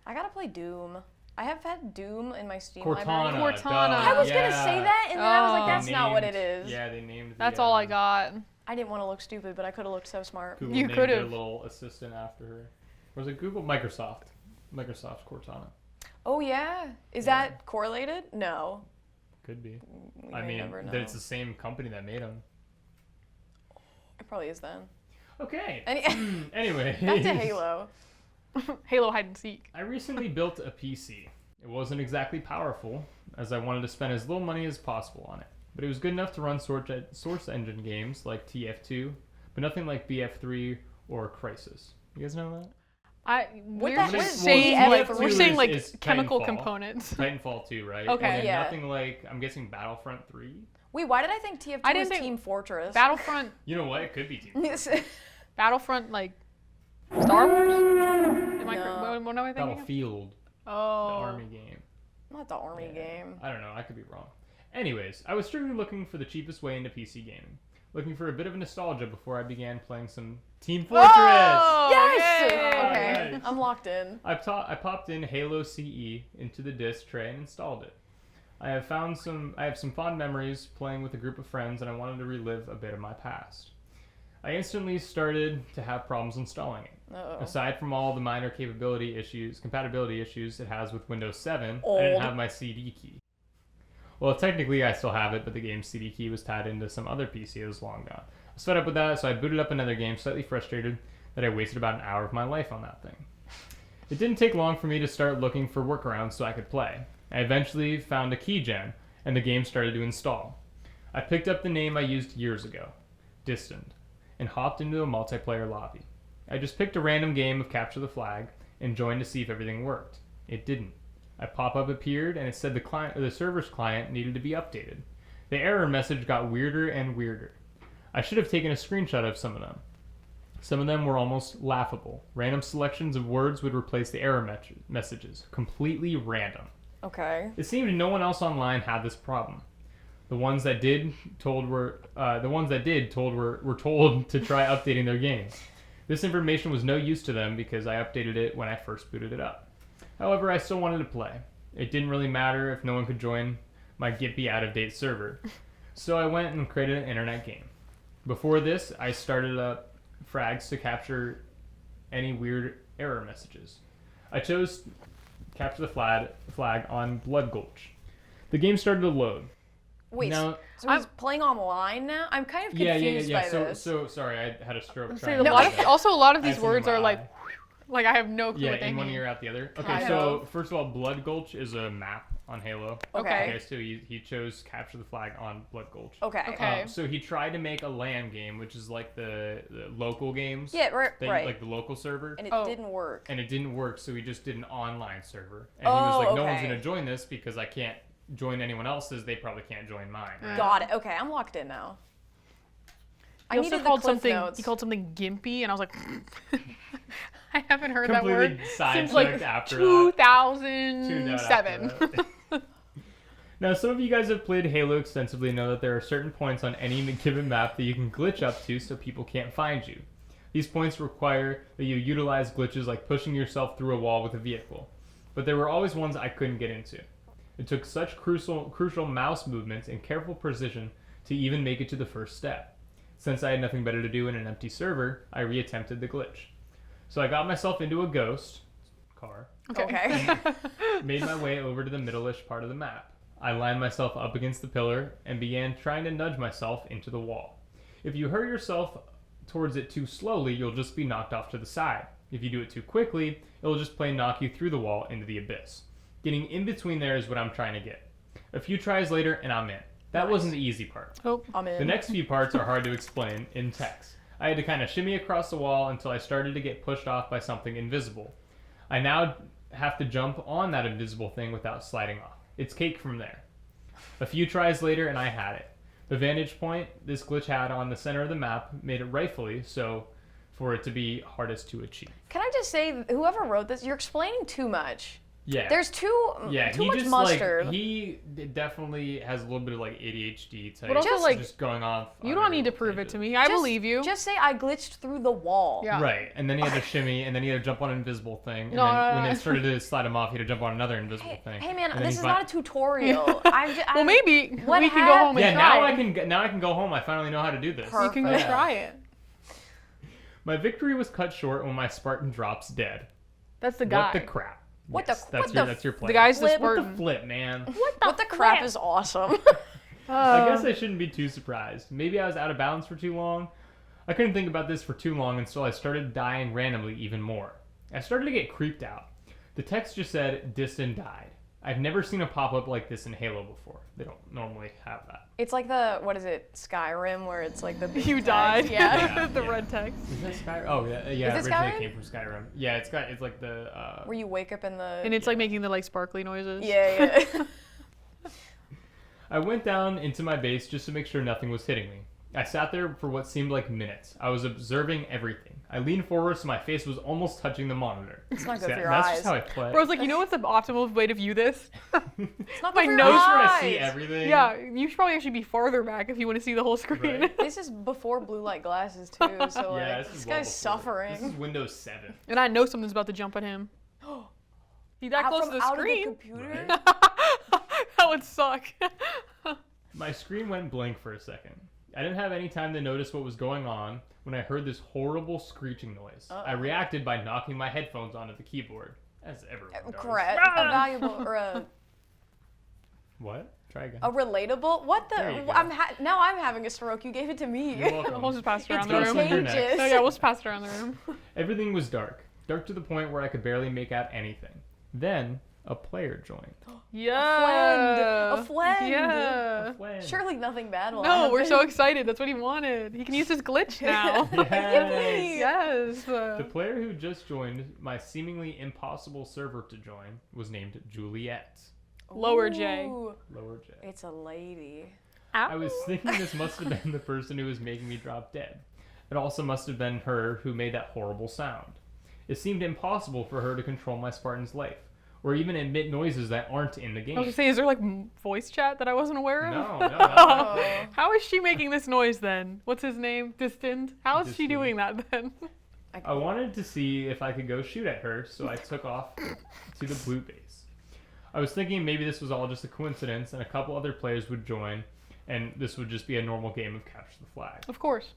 I gotta play Doom. I have had Doom in my Steam Cortana. library. Cortana. duh, I was gonna yeah. say that, and then I was like, Oh. that's They not what it named- is. Yeah, they named the, That's all I got. I didn't want to look stupid, but I could have looked so smart. Google You named their could've. little assistant after her. Was it Google? Microsoft. Microsoft Cortana. Oh yeah, is Yeah. that correlated? No. Could be. We I may mean, never know. it's the same company that made them. It probably is then. Okay. Anyway, Anyway. back to Halo. Halo hide and seek. I recently built a PC. It wasn't exactly powerful, as I wanted to spend as little money as possible on it. But it was good enough to run source engine games like TF2, but nothing like BF3 or Crysis. You guys know that? We're what is saying BF3? like we're saying like is chemical Titanfall. components. Titanfall 2, right? Okay. And then Yeah. nothing like, I'm guessing Battlefront 3? Wait, why did I think TF2 I didn't was think- Team Fortress? Battlefront, You know what? It could be Team. Battlefront like Star Wars. Am I No. what am I thinking? of? Battlefield, the Oh. army game. Not the army game. I don't know. I could be wrong. Anyways, I was strictly looking for the cheapest way into PC gaming. Looking for a bit of nostalgia before I began playing some Team Fortress. Oh, Yes! yay! Okay, Nice. I'm locked in. I popped in Halo CE into the disk tray and installed it. I have some fond memories playing with a group of friends, and I wanted to relive a bit of my past. I instantly started to have problems installing it. Uh-oh. Aside from all the minor compatibility issues it has with Windows 7, I didn't Old. have my CD key. Well, technically I still have it, but the game's CD key was tied into some other PC that was long gone. I was fed up with that, so I booted up another game, slightly frustrated that I wasted about an hour of my life on that thing. It didn't take long for me to start looking for workarounds so I could play. I eventually found a keygen, and the game started to install. I picked up the name I used years ago, Distant, and hopped into a multiplayer lobby. I just picked a random game of Capture the Flag and joined to see if everything worked. It didn't. A pop-up appeared and it said the server's client needed to be updated. The error message got weirder and weirder. I should have taken a screenshot of some of them. Some of them were almost laughable. Random selections of words would replace the error messages. Completely random. Okay. It seemed no one else online had this problem. The ones that did were told to try updating their games. This information was no use to them because I updated it when I first booted it up. However, I still wanted to play. It didn't really matter if no one could join my Gippy out-of-date server. So I went and created an internet game. Before this, I started up frags to capture any weird error messages. I chose Capture the Flag on Blood Gulch. The game started to load. Wait, Now, so he's playing online now? I'm kind of confused by this. So sorry, I had a stroke. Say trying a to lot do of, that. also, a lot of I had these something in words my are eye. like I have no clue Yeah, what they in one mean. ear out the other. Okay, Kind so of. first of all, Blood Gulch is a map on Halo. Okay. So he chose Capture the Flag on Blood Gulch. Okay. Okay. So he tried to make a LAN game, which is like the local games. Yeah, right. Like the local server. And it Oh. didn't work. And it didn't work, so he just did an online server. And he was like, no one's okay. going to join this because I can't join anyone else's. They probably can't join mine. Right? Got it. Okay, I'm locked in now. He I also needed the called cliff something. notes. He called something gimpy, and I was like, I haven't heard that word Completely since sidetracked like after that. 2007. Tuned out after that. Now, some of you guys have played Halo extensively know that there are certain points on any given map that you can glitch up to so people can't find you. These points require that you utilize glitches like pushing yourself through a wall with a vehicle. But there were always ones I couldn't get into. It took such crucial mouse movements and careful precision to even make it to the first step. Since I had nothing better to do in an empty server, I reattempted the glitch. So I got myself into a ghost car, Okay. made my way over to the middle-ish part of the map. I lined myself up against the pillar and began trying to nudge myself into the wall. If you hurry yourself towards it too slowly, you'll just be knocked off to the side. If you do it too quickly, it'll just plain knock you through the wall into the abyss. Getting in between there is what I'm trying to get. A few tries later, and I'm in. That wasn't the easy part. Oh, I'm in. The next few parts are hard to explain in text. I had to kind of shimmy across the wall until I started to get pushed off by something invisible. I now have to jump on that invisible thing without sliding off. It's cake from there. A few tries later and I had it. The vantage point this glitch had on the center of the map made it rightfully so for it to be hardest to achieve. Can I just say, whoever wrote this, you're explaining too much. Yeah. There's too he much just mustard. like he definitely has a little bit of like ADHD type. But also, like, just going off. you on don't need to little prove it tangents. to me. I believe you. Just say I glitched through the wall. Yeah. Right, and then he had to shimmy, and then he had to jump on an invisible thing, and No, then when no. it started to slide him off, he had to jump on another invisible Hey, thing. hey man, And then this he is not a tutorial. Well, maybe What we can go home and Yeah, try. now I can go home. I finally know how to do this. You can go Perfect. try it. My victory was cut short when my Spartan drops dead. That's the guy. What the crap? What Yes, the- that's what your the that's your play. The guy's the Flip. What the Spartan. flip, man. What the crap is awesome. I guess I shouldn't be too surprised. Maybe I was out of bounds for too long. I couldn't think about this for too long until I started dying randomly even more. I started to get creeped out. The text just said, Distin died. I've never seen a pop-up like this in Halo before. They don't normally have that. It's like the, what is it, Skyrim, where it's like the big You text. died. Yeah. The red text. Is that Skyrim? Oh, yeah. Yeah, Is it originally Skyrim? it came from Skyrim. Yeah, it's like the... Where you wake up in the... And it's like making the like sparkly noises. Yeah. I went down into my base just to make sure nothing was hitting me. I sat there for what seemed like minutes. I was observing everything. I leaned forward so my face was almost touching the monitor. It's not good for your That's eyes. just how I play. Bro, I was like, you know what's the optimal way to view this? It's not My good for your nose- I'm eyes. trying to see everything. Yeah, you should probably actually be farther back if you want to see the whole screen. Right. This is before blue light glasses too, so like Yeah, this is guy's well before. suffering. This is Windows 7. And I know something's about to jump at him. He's that Out close from to the out of the screen. computer. Right? That would suck. My screen went blank for a second. I didn't have any time to notice what was going on when I heard this horrible screeching noise. I reacted by knocking my headphones onto the keyboard, as everyone does. Correct. A valuable or a What? Try again. relatable. What There you the? go. now I'm having a stroke. You gave it to me. You're welcome. We'll just pass it around It's the room. Jocelyn, you're next. contagious. Oh yeah, we'll just pass it around the room. Everything was dark. Dark to the point where I could barely make out anything. Then, a player joined. Yeah. A friend. Yeah. When? Surely nothing bad will No, happen. we're so excited. That's what he wanted. He can use his glitch now. Yes. Yes. The player who just joined my seemingly impossible server to join was named Juliet. Lower J. Ooh, Lower J. it's a lady. Ow. I was thinking this must have been the person who was making me drop dead. It also must have been her who made that horrible sound. It seemed impossible for her to control my Spartan's life, or even emit noises that aren't in the I was game. gonna say, is there like voice chat that I wasn't aware of? No. Oh. How is she making this noise then? What's his name? Distant? How is she Distant. doing that then? I wanted to see if I could go shoot at her, so I took off to the blue base. I was thinking maybe this was all just a coincidence and a couple other players would join, and this would just be a normal game of capture the flag. Of course.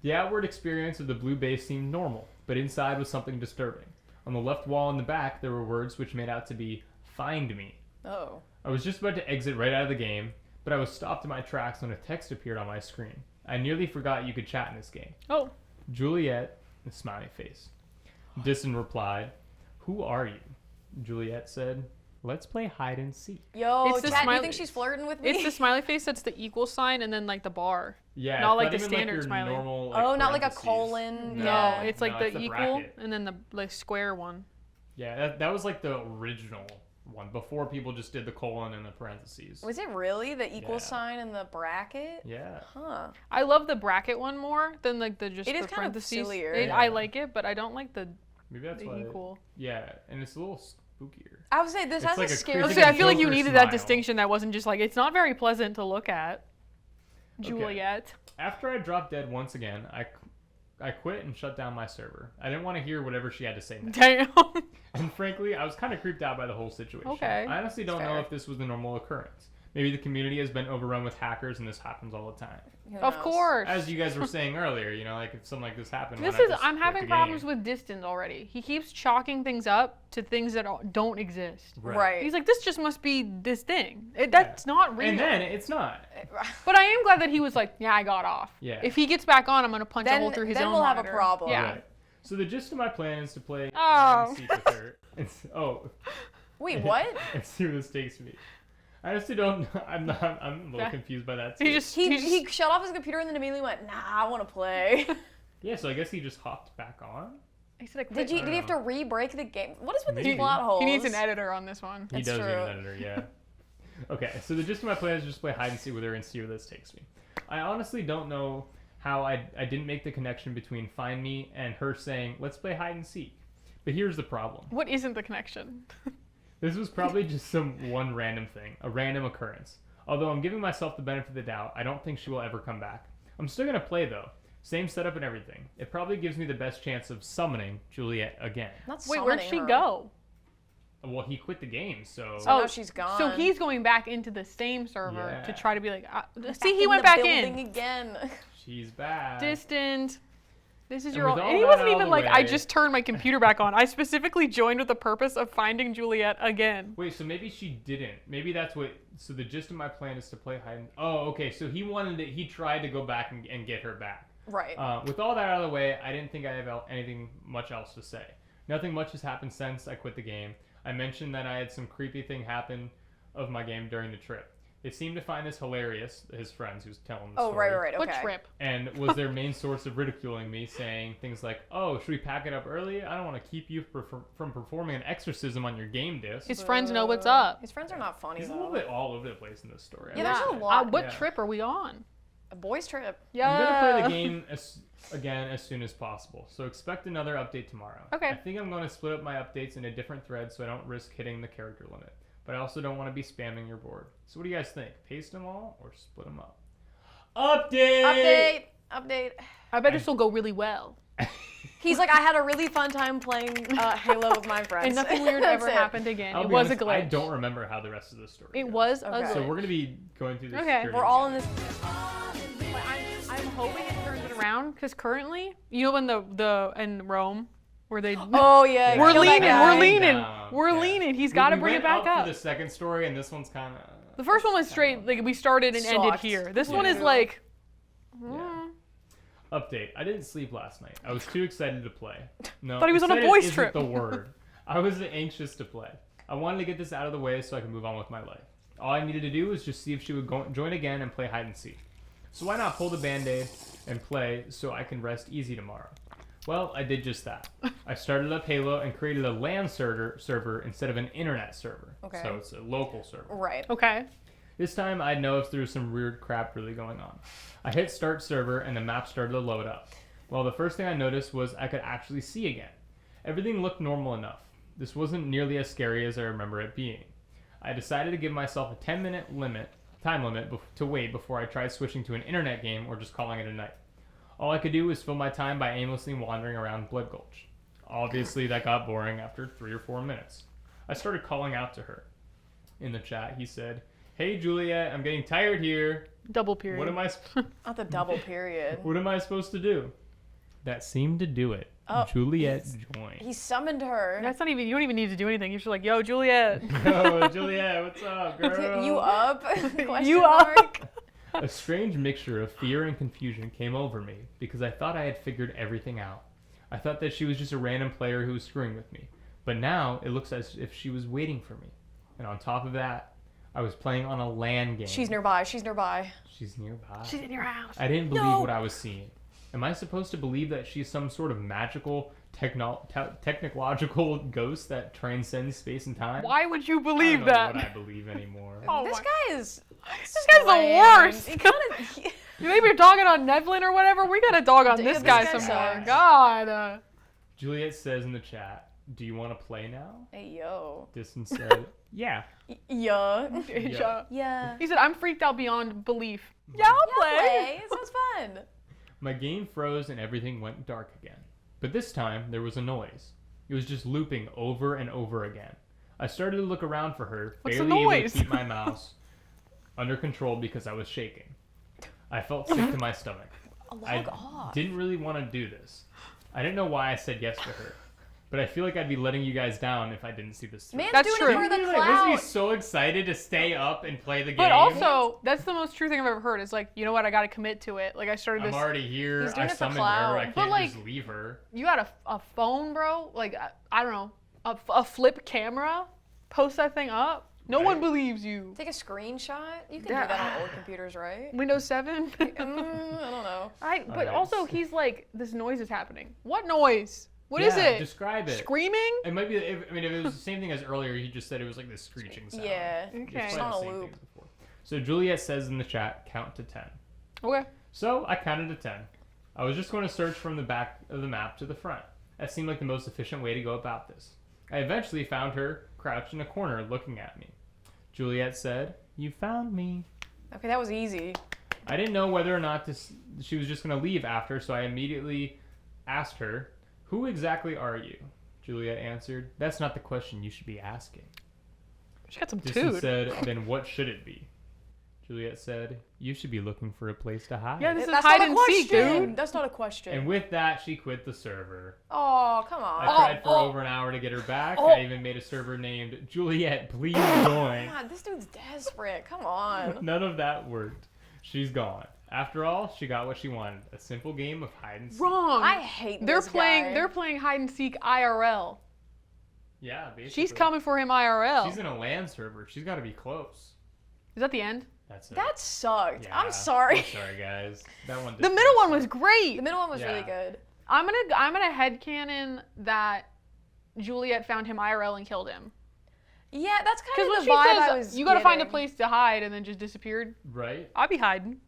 The outward experience of the blue base seemed normal, but inside was something disturbing. On the left wall in the back, there were words which made out to be, "Find me." Oh. I was just about to exit right out of the game, but I was stopped in my tracks when a text appeared on my screen. I nearly forgot you could chat in this game. Oh. Juliet, a smiley face. Diston replied, "Who are you?" Juliet said, "Let's play hide and seek." Yo, It's the chat, do you smiley- think she's flirting with me? It's the smiley face that's the equal sign and then like the bar. Yeah, Not it's like the even standard your smiley. Normal, Oh, not like a parentheses. colon. No, Yeah. It's like no, the it's equal bracket. and then the like square one. Yeah, that was like the original one before people just did the colon and the parentheses. Was it really the equal Yeah. sign and the bracket? Yeah. Huh. I love the bracket one more than like the just It the is kind of parentheses. sillier. I Yeah. like it, but I don't like the Maybe that's why. equal. Yeah, and it's a little spookier. I would say this It's has like a a scary. creepy- See, I feel like you Joker needed smile. that distinction that wasn't just like, it's not very pleasant to look at. Okay. Juliet. After I dropped dead once again, I quit and shut down my server. I didn't want to hear whatever she had to say next. Damn. And frankly, I was kind of creeped out by the whole situation. Okay. I honestly don't know Fair. if this was a normal occurrence. Maybe the community has been overrun with hackers and this happens all the time. Who Of knows? course. As you guys were saying earlier, you know, like if something like this happened, This why not is, just I'm quit having the problems game? with Distant already. He keeps chalking things up to things that don't exist. Right. He's like, this just must be this thing. That's not real. And then it's not. But I am glad that he was like, yeah, I got off. Yeah. If he gets back on, I'm going to punch a hole Then, through his then own we'll have a monitor. problem. Yeah. Right. So the gist of my plan is to play Oh. hide and seek with her. Oh, Wait, what? and see where this takes me. I honestly don't. I'm a little Yeah. confused by that. Too. He just, He shut off his computer and then immediately went, nah, I want to play. Yeah, so I guess he just hopped back on. he said, I Did quit. you have to re-break the game? What is with Maybe. these plot holes? He needs an editor on this one. He That's does need true. an editor, yeah. Okay, so the gist of my plan is just play hide and seek with her and see where this takes me. I honestly don't know how I didn't make the connection between find me and her saying, let's play hide and seek. But here's the problem. What isn't the connection? This was probably just some one random thing, a random occurrence. Although I'm giving myself the benefit of the doubt, I don't think she will ever come back. I'm still going to play though. Same setup and everything. It probably gives me the best chance of summoning Juliet again. Not Wait, where'd summoning she her. go? Well, he quit the game, so... So now she's gone. So he's going back into the same server Yeah. to try to be like, Back see, he in went the back building in. again. She's back. Distant. This is And your with own. all And he that wasn't out of even the like, I way- just turned my computer back on. I specifically joined with the purpose of finding Juliet again. Wait, so maybe she didn't. Maybe that's what... So the gist of my plan is to play hide and... Oh, okay, so he wanted to... He tried to go back and get her back. Right. With all that out of the way, I didn't think I have anything much else to say. Nothing much has happened since I quit the game. I mentioned that I had some creepy thing happen of my game during the trip. They seemed to find this hilarious, his friends who's telling the Oh, story. right. Okay. What trip? And was their main source of ridiculing me, saying things like, oh, should we pack it up early? I don't want to keep you from performing an exorcism on your game disc. His friends know what's up. His friends are not funny He's a though. little bit all over the place in this story. Yeah, there's I a would say. lot. What Yeah. trip are we on? A boys' trip. Yeah. I'm going to play the game again as soon as possible, so expect another update tomorrow. Okay. I think I'm going to split up my updates into different threads so I don't risk hitting the character limit, but I also don't want to be spamming your board. So what do you guys think? Paste them all or split them up? Update! Update. I bet this will go really well. He's like, I had a really fun time playing Halo with my friends. And nothing weird That's ever it. happened again. I'll It be was honest, a glitch. I don't remember how the rest of the story It goes. was a Okay. glitch. So we're going to be going through this. Okay. journey We're all in together. this. But I'm hoping it turns it around because currently, you know, when the in Rome where they Oh yeah. we're kill that leaning, guy. we're leaning, Down. we're Yeah. leaning. He's got to We bring it went back up. for the second story, and this one's kind of... The first one was straight, like we started and ended Sucked. here. This one is Yeah. like, Update. I didn't sleep last night. I was too excited to play. No, Thought he was on a excited boys' isn't trip. the word. I was anxious to play. I wanted to get this out of the way so I could move on with my life. All I needed to do was just see if she would join again and play hide and seek. So why not pull the band-aid and play so I can rest easy tomorrow? Well, I did just that. I started up Halo and created a LAN server instead of an internet server. Okay. So it's a local server. Right. okay. This time I'd know if there was some weird crap really going on. I hit start server and the map started to load up. Well, the first thing I noticed was I could actually see again. Everything looked normal enough. This wasn't nearly as scary as I remember it being. I decided to give myself a 10-minute time limit to wait before I tried switching to an internet game or just calling it a night. All I could do was fill my time by aimlessly wandering around Blood Gulch. Obviously, that got boring after 3 or 4 minutes. I started calling out to her. In the chat, he said, "Hey Juliet, I'm getting tired here. Double period. What am I Not the double period. What am I supposed to do?" That seemed to do it. Oh, Juliet joined. he summoned her. That's not even, you don't even need to do anything. You're just like, yo, Juliet. Yo, Juliet, what's up, girl? You up? Question You up? mark. A strange mixture of fear and confusion came over me because I thought I had figured everything out. I thought that she was just a random player who was screwing with me. But now it looks as if she was waiting for me. And on top of that, I was playing on a LAN game. She's nearby. She's nearby. She's nearby. She's in your house. I didn't believe No. what I was seeing. Am I supposed to believe that she's some sort of magical, technological ghost that transcends space and time? Why would you I believe don't know that? what I believe anymore. Oh This my- guy is. This guy's the strange. worst. He kinda, You maybe you're dogging on Nevlin or whatever. We got to dog on Yeah, this this guy guy some more. sucks. God. Juliet says in the chat, "Do you want to play now?" hey yo. Distance said, "Yeah." Yeah. Yeah. Yeah. He said, I'm freaked out beyond belief. My- Yeah, I'll play. It sounds fun. My game froze and everything went dark again. But this time, there was a noise. It was just looping over and over again. I started to look around for her, What's the barely able noise? to keep my mouse under control because I was shaking. I felt sick to my stomach. I Log off. didn't really want to do this. I didn't know why I said yes to her. But I feel like I'd be letting you guys down if I didn't see this through. Man's That's doing true. it for the Like, wasn't he clout. so excited to stay up and play the game? But also, that's the most true thing I've ever heard. It's like, you know what? I got to commit to it. Like, I started I'm this. already here. He's doing I it for summoned clout. her. I But, can't like, just leave her. You got a phone, bro? Like, I don't know. A flip camera? Post that thing up? No one Right. believes you. Take a screenshot. You can Yeah. do that on old computers, right? Windows 7? I don't know. But Alright. also, he's like, this noise is happening. What noise? What is Yeah, it? Describe it. Screaming? It might be. If it was the same thing as earlier, he just said it was like this screeching sound. Yeah. Okay. It's It's played on the a same loop. things before. So Juliet says in the chat, count to 10. Okay. So I counted to 10. I was just going to search from the back of the map to the front. That seemed like the most efficient way to go about this. I eventually found her crouched in a corner looking at me. Juliet said, "You found me." Okay, that was easy. I didn't know whether or not she was just going to leave after, so I immediately asked her, "Who exactly are you?" Juliet answered, "That's not the question you should be asking." She got some Distance toot. said, "Then what should it be?" Juliet said, "You should be looking for a place to hide." Yeah, this is That's hide not a and seek, question. dude. That's not a question. And with that, she quit the server. Oh, come on. I tried for over an hour to get her back. I even made a server named Juliet, please join. God, this dude's desperate. Come on. None of that worked. She's gone. After all, she got what she wanted. A simple game of hide and seek. Wrong. I hate They're this playing. guy. They're playing hide and seek IRL. Yeah, basically. She's coming for him IRL. She's in a LAN server. She's got to be close. Is that the end? That's it. That sucked. Yeah, I'm sorry. I'm sorry, guys. That one. The middle one was great. The middle one was really Yeah. good. I'm gonna headcanon that Juliet found him IRL and killed him. Yeah, that's Because kind when of she the vibe says I was you gotta find a getting. place to hide and then just disappeared, Right? I'd be hiding.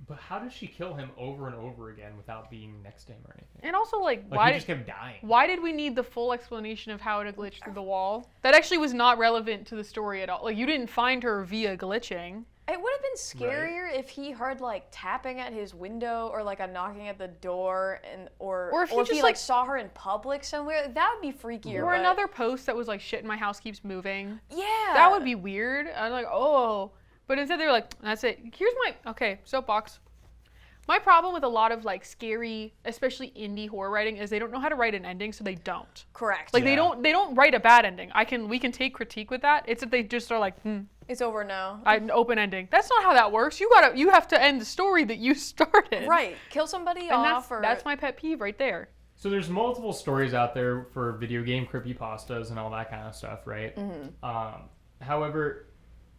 But how does she kill him over and over again without being next to him or anything? And also, like, Like, why he did just kept dying. why did we need the full explanation of how to glitch through the wall? That actually was not relevant to the story at all. Like, you didn't find her via glitching. It would have been scarier if he heard like tapping at his window or like a knocking at the door, and or if he he just, like like- saw her in public somewhere. That would be freakier. Or but- another post that was like, shit in my house keeps moving. Yeah. That would be weird. I'm like, oh. But instead they were like, that's it. Here's my soapbox. My problem with a lot of like scary, especially indie horror writing, is they don't know how to write an ending, so they don't. correct. Like Yeah. they don't write a bad ending. We can take critique with that. It's that they just are like, It's over now. an open ending. That's not how that works. You have to end the story that you started. Right. Kill somebody And off or that's my pet peeve right there. So there's multiple stories out there for video game creepypastas and all that kind of stuff, right? However,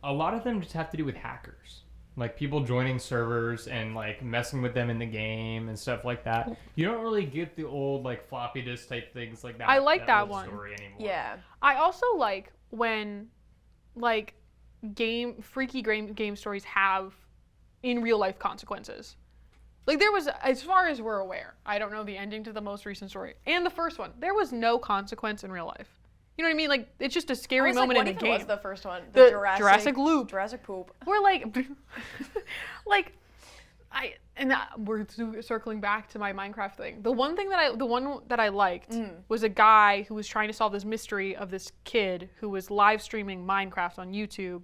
a lot of them just have to do with hackers. Like people joining servers and like messing with them in the game and stuff like that. You don't really get the old like floppy disk type things like that. I like that old one. story anymore. Yeah. I also like when like freaky game stories have in real life consequences. Like there was, as far as we're aware, I don't know the ending to the most recent story and the first one. There was no consequence in real life. You know what I mean? Like it's just a I scary was like, moment what in if the it game. was the first one? The Jurassic Jurassic Loop. Jurassic poop. We're like, we're circling back to my Minecraft thing. The one that I liked was a guy who was trying to solve this mystery of this kid who was live streaming Minecraft on YouTube,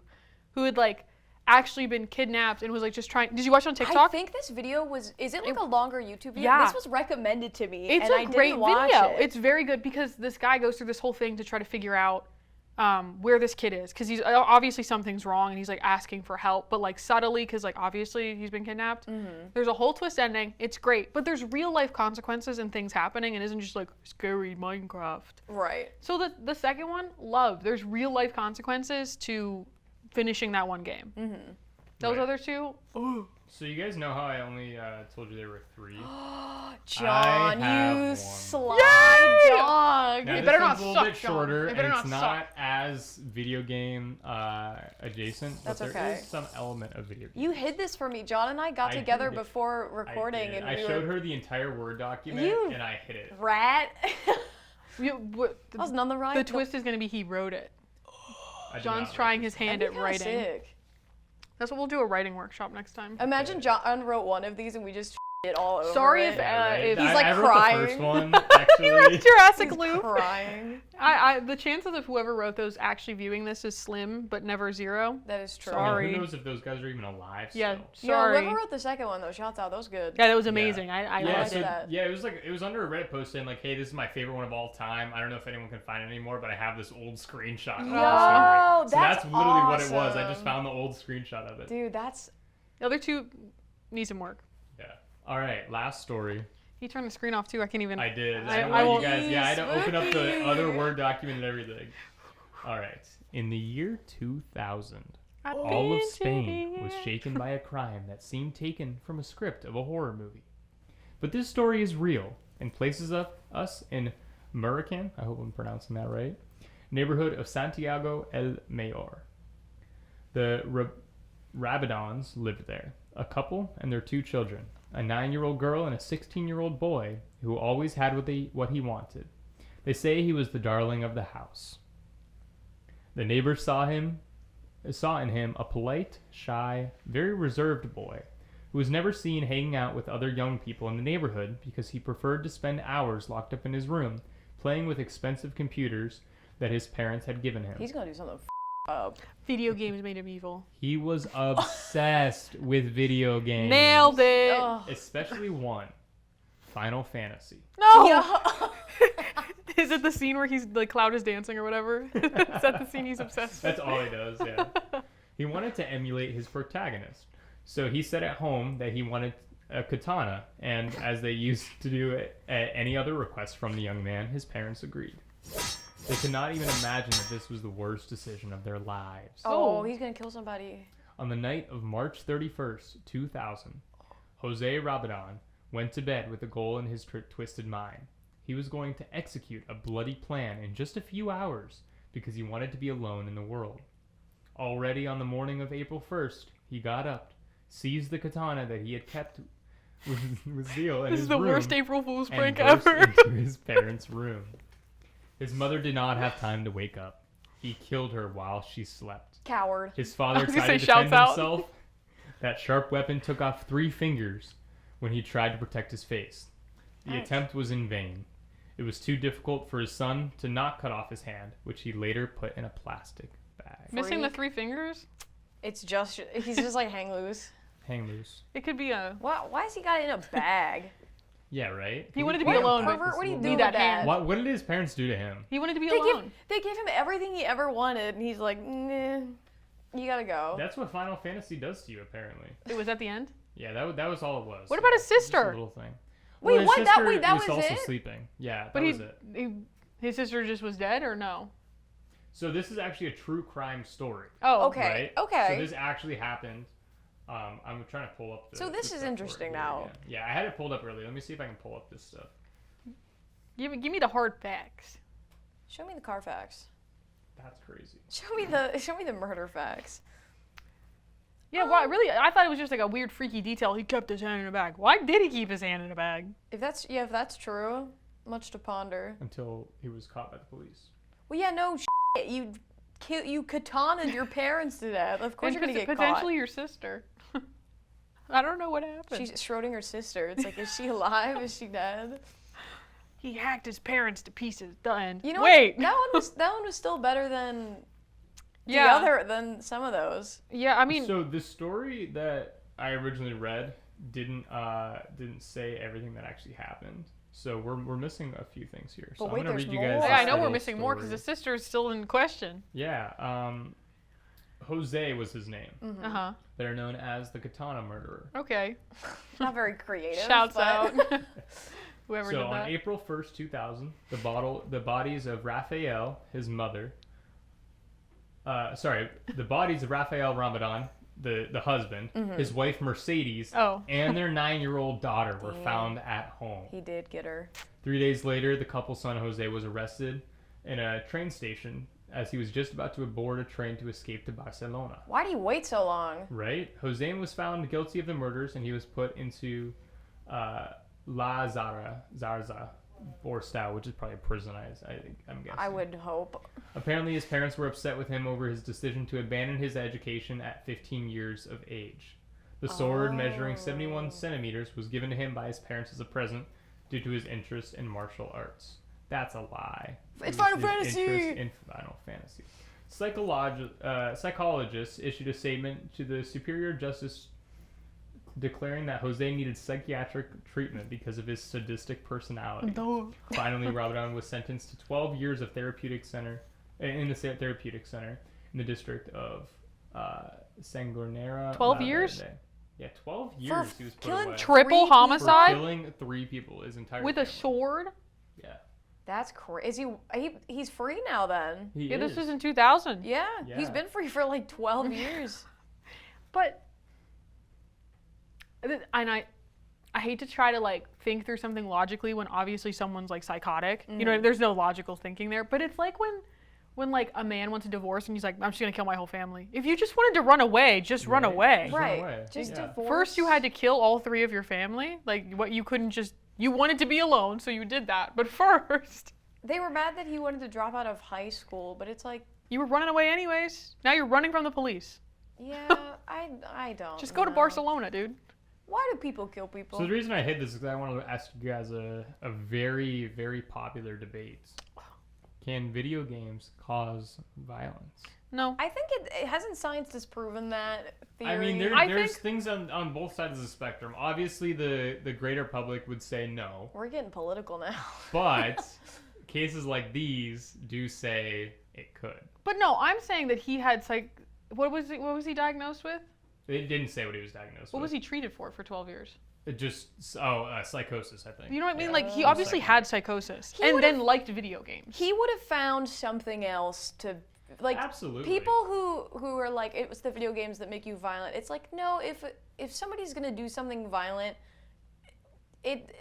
who had like actually been kidnapped and was like just trying. Did you watch it on I TikTok? think this video is it like a longer YouTube video? Yeah. This was recommended to me, It's and a I great didn't watch video. it. It's very good because this guy goes through this whole thing to try to figure out where this kid is, because he's obviously something's wrong and he's like asking for help, but like subtly, because like obviously he's been kidnapped. There's a whole twist ending. It's great, but there's real life consequences and things happening, and isn't just like scary Minecraft. Right. So the second one, loved. There's real life consequences to finishing that one game. Those Right. other two, So you guys know how I only told you there were 3? John, have you one. sly dog. Now, It this better one's not a little suck, bit John. shorter, It and better it's not not suck. as video game adjacent, That's but there okay. is some element of video game. You hid this from me. John and I got I together did. before I recording, did. and I we showed were her the entire Word document, You- and I hid it. rat. that was none the right. The twist is gonna be he wrote it. I did John's not trying write his this. hand That'd at be kinda writing. sick. That's what we'll do, a writing workshop next time. Imagine John wrote one of these and we just it all over Sorry it. if, Yeah, right? if He's, I, like, I wrote crying. the first one, actually. Jurassic Loop. crying. The chances of whoever wrote those actually viewing this is slim, but never zero. That is true. I mean, Sorry. who knows if those guys are even alive Yeah, still. Yeah, sorry. whoever wrote the second one though, shouts out. That was good. Yeah, that was amazing. I Yeah, loved so, it. that. yeah, it was under a Reddit post saying like, hey, this is my favorite one of all time. I don't know if anyone can find it anymore, but I have this old screenshot. Of the Yo, story. So that's literally what it was. I awesome. just found the old screenshot of it. Dude, that's The other two need some work. Yeah. All right, last story. He turned the screen off too. I can't even. I did. I I want won't- you guys. Yeah, I had to open up the Spooky. other Word document and everything. All right. In the year 2000, all of Spain was shaken by a crime that seemed taken from a script of a horror movie. But this story is real and places us in Muracan, I hope I'm pronouncing that right, neighborhood of Santiago el Mayor. The Rabadons lived there, a couple and their 2 children, a 9-year-old girl and a 16-year-old boy who always had what he wanted. They say he was the darling of the house. The neighbors saw in him a polite, shy, very reserved boy who was never seen hanging out with other young people in the neighborhood because he preferred to spend hours locked up in his room playing with expensive computers that his parents had given him. he's gonna do something up. Video games made him evil. He was obsessed with video games. Nailed it. Ugh. Especially one, Final Fantasy. No. Yeah. Is it the scene where he's like Cloud is dancing or whatever? Is that the scene he's obsessed with? That's all he does, yeah. He wanted to emulate his protagonist. So he said at home that he wanted a katana, and as they used to do at any other request from the young man, his parents agreed. They could not even imagine that this was the worst decision of their lives. Oh, he's gonna kill somebody. On the night of March 31st, 2000, Jose Rabadon went to bed with a goal in his twisted mind. He was going to execute a bloody plan in just a few hours because he wanted to be alone in the world. Already on the morning of April 1st, he got up, seized the katana that he had kept with zeal in This his is the room, worst April Fool's and prank burst ever. into his parents' room. His mother did not have time to wake up. He killed her while she slept. Coward. His father was gonna tried to say, defend shouts out. himself. That sharp weapon took off 3 fingers when he tried to protect his face. The Ouch. attempt was in vain. It was too difficult for his son to not cut off his hand, which he later put in a plastic bag. Missing the Freak. 3 fingers? It's just he's just like hang loose. Hang loose. It could be a. Why has he got it in a bag? Yeah, right? He wanted to What be a alone. pervert, what do you This do Need with that that? hand. What did his parents do to him? He wanted to be They alone. gave him everything he ever wanted, and he's like, nah, you gotta go. That's what Final Fantasy does to you, apparently. It was at the end? Yeah, that was all it was. What about his Just sister? a little thing. Wait, his what? That- sister wait, that was was also it? sleeping. Yeah, But that was it. his sister just was dead or no? So this is actually a true crime story. Oh. Okay. Right? okay. So this actually happened. I'm trying to pull up the. So this the is stuff interesting for it here now. again. Yeah, I had it pulled up earlier. Let me see if I can pull up this stuff. Give me the hard facts. Show me the Carfax. That's crazy. Show me the murder facts. Yeah, why? Really? I thought it was just like a weird, freaky detail. He kept his hand in a bag. Why did he keep his hand in a bag? If that's true, much to ponder. Until he was caught by the police. Well, yeah, no shit. You katanaed your parents to death. Of course And you're gonna get potentially your sister. I don't know what happened. caught. She's Schrodinger's sister. It's like, is she alive? Is she dead? He hacked his parents to pieces. The end. You know Wait. what? That one was still better than than some of those. Yeah, I mean, So the story that I originally read didn't say everything that actually happened. So we're missing a few things here. So But I'm wait, gonna there's read you guys. more. yeah, I this know we're little missing more because the story. sister is still in question. Yeah. Jose was his name. Uh huh. Better known as the Katana Murderer. Okay. Not very creative. Shouts but- out. Whoever So did on that. April 1st, 2000, the bodies of Raphael, his mother. The bodies of Raphael Ramadan, the husband, his wife Mercedes, Oh. and their 9-year-old daughter were Damn. found at home. He did get her. 3 days later, the couple's son Jose was arrested in a train station as he was just about to board a train to escape to Barcelona. Why do you wait so long? Right? Jose was found guilty of the murders and he was put into La Zarza Borstal, which is probably a prison, I'm guessing. I would hope. Apparently, his parents were upset with him over his decision to abandon his education at 15 years of age. The sword, measuring 71 centimeters, was given to him by his parents as a present due to his interest in martial arts. That's a lie. It's It was Final his Fantasy! interest in Final Fantasy. Psychologists issued a statement to the Superior Justice declaring that Jose needed psychiatric treatment because of his sadistic personality. No. Finally, Ramadan was sentenced to 12 years of therapeutic center in the therapeutic center in the district of Sangonera. 12 years? Yeah, 12 years he was put killing away. Triple Three For homicide killing 3 people, his entire with a family. sword? Yeah. That's crazy. He's free now then. He Yeah, is. this was in 2000. Yeah, he's Yeah. been free for like 12 years. But and I hate to try to like think through something logically when obviously someone's like psychotic. You know, there's no logical thinking there. But it's like when like a man wants a divorce and he's like, I'm just gonna kill my whole family. If you just wanted to run away, just run Right. away. Just run Right. away. Just Yeah. divorce. First you had to kill all 3 of your family. Like what you couldn't just you wanted to be alone, so you did that. But first They were mad that he wanted to drop out of high school, but it's like, you were running away anyways. Now you're running from the police. yeah, I don't. Just go to know. Barcelona, dude. Why do people kill people? So the reason I hit this is because I wanted to ask you guys a very, very popular debate. Can video games cause violence? No. I think it hasn't science disproven that theory. I mean, I there's think- things on both sides of the spectrum. Obviously, the greater public would say no, We're getting political now. but cases like these do say it could. But no, I'm saying that he had what was he diagnosed with? It didn't say what he was diagnosed What with. was he treated for 12 years? It just psychosis, I think. You know what I mean? Yeah. Like he obviously had psychosis He and would've- then liked video games. He would have found something else to like. Absolutely. People who are like, it was the video games that make you violent. It's like, no, if somebody's gonna do something violent,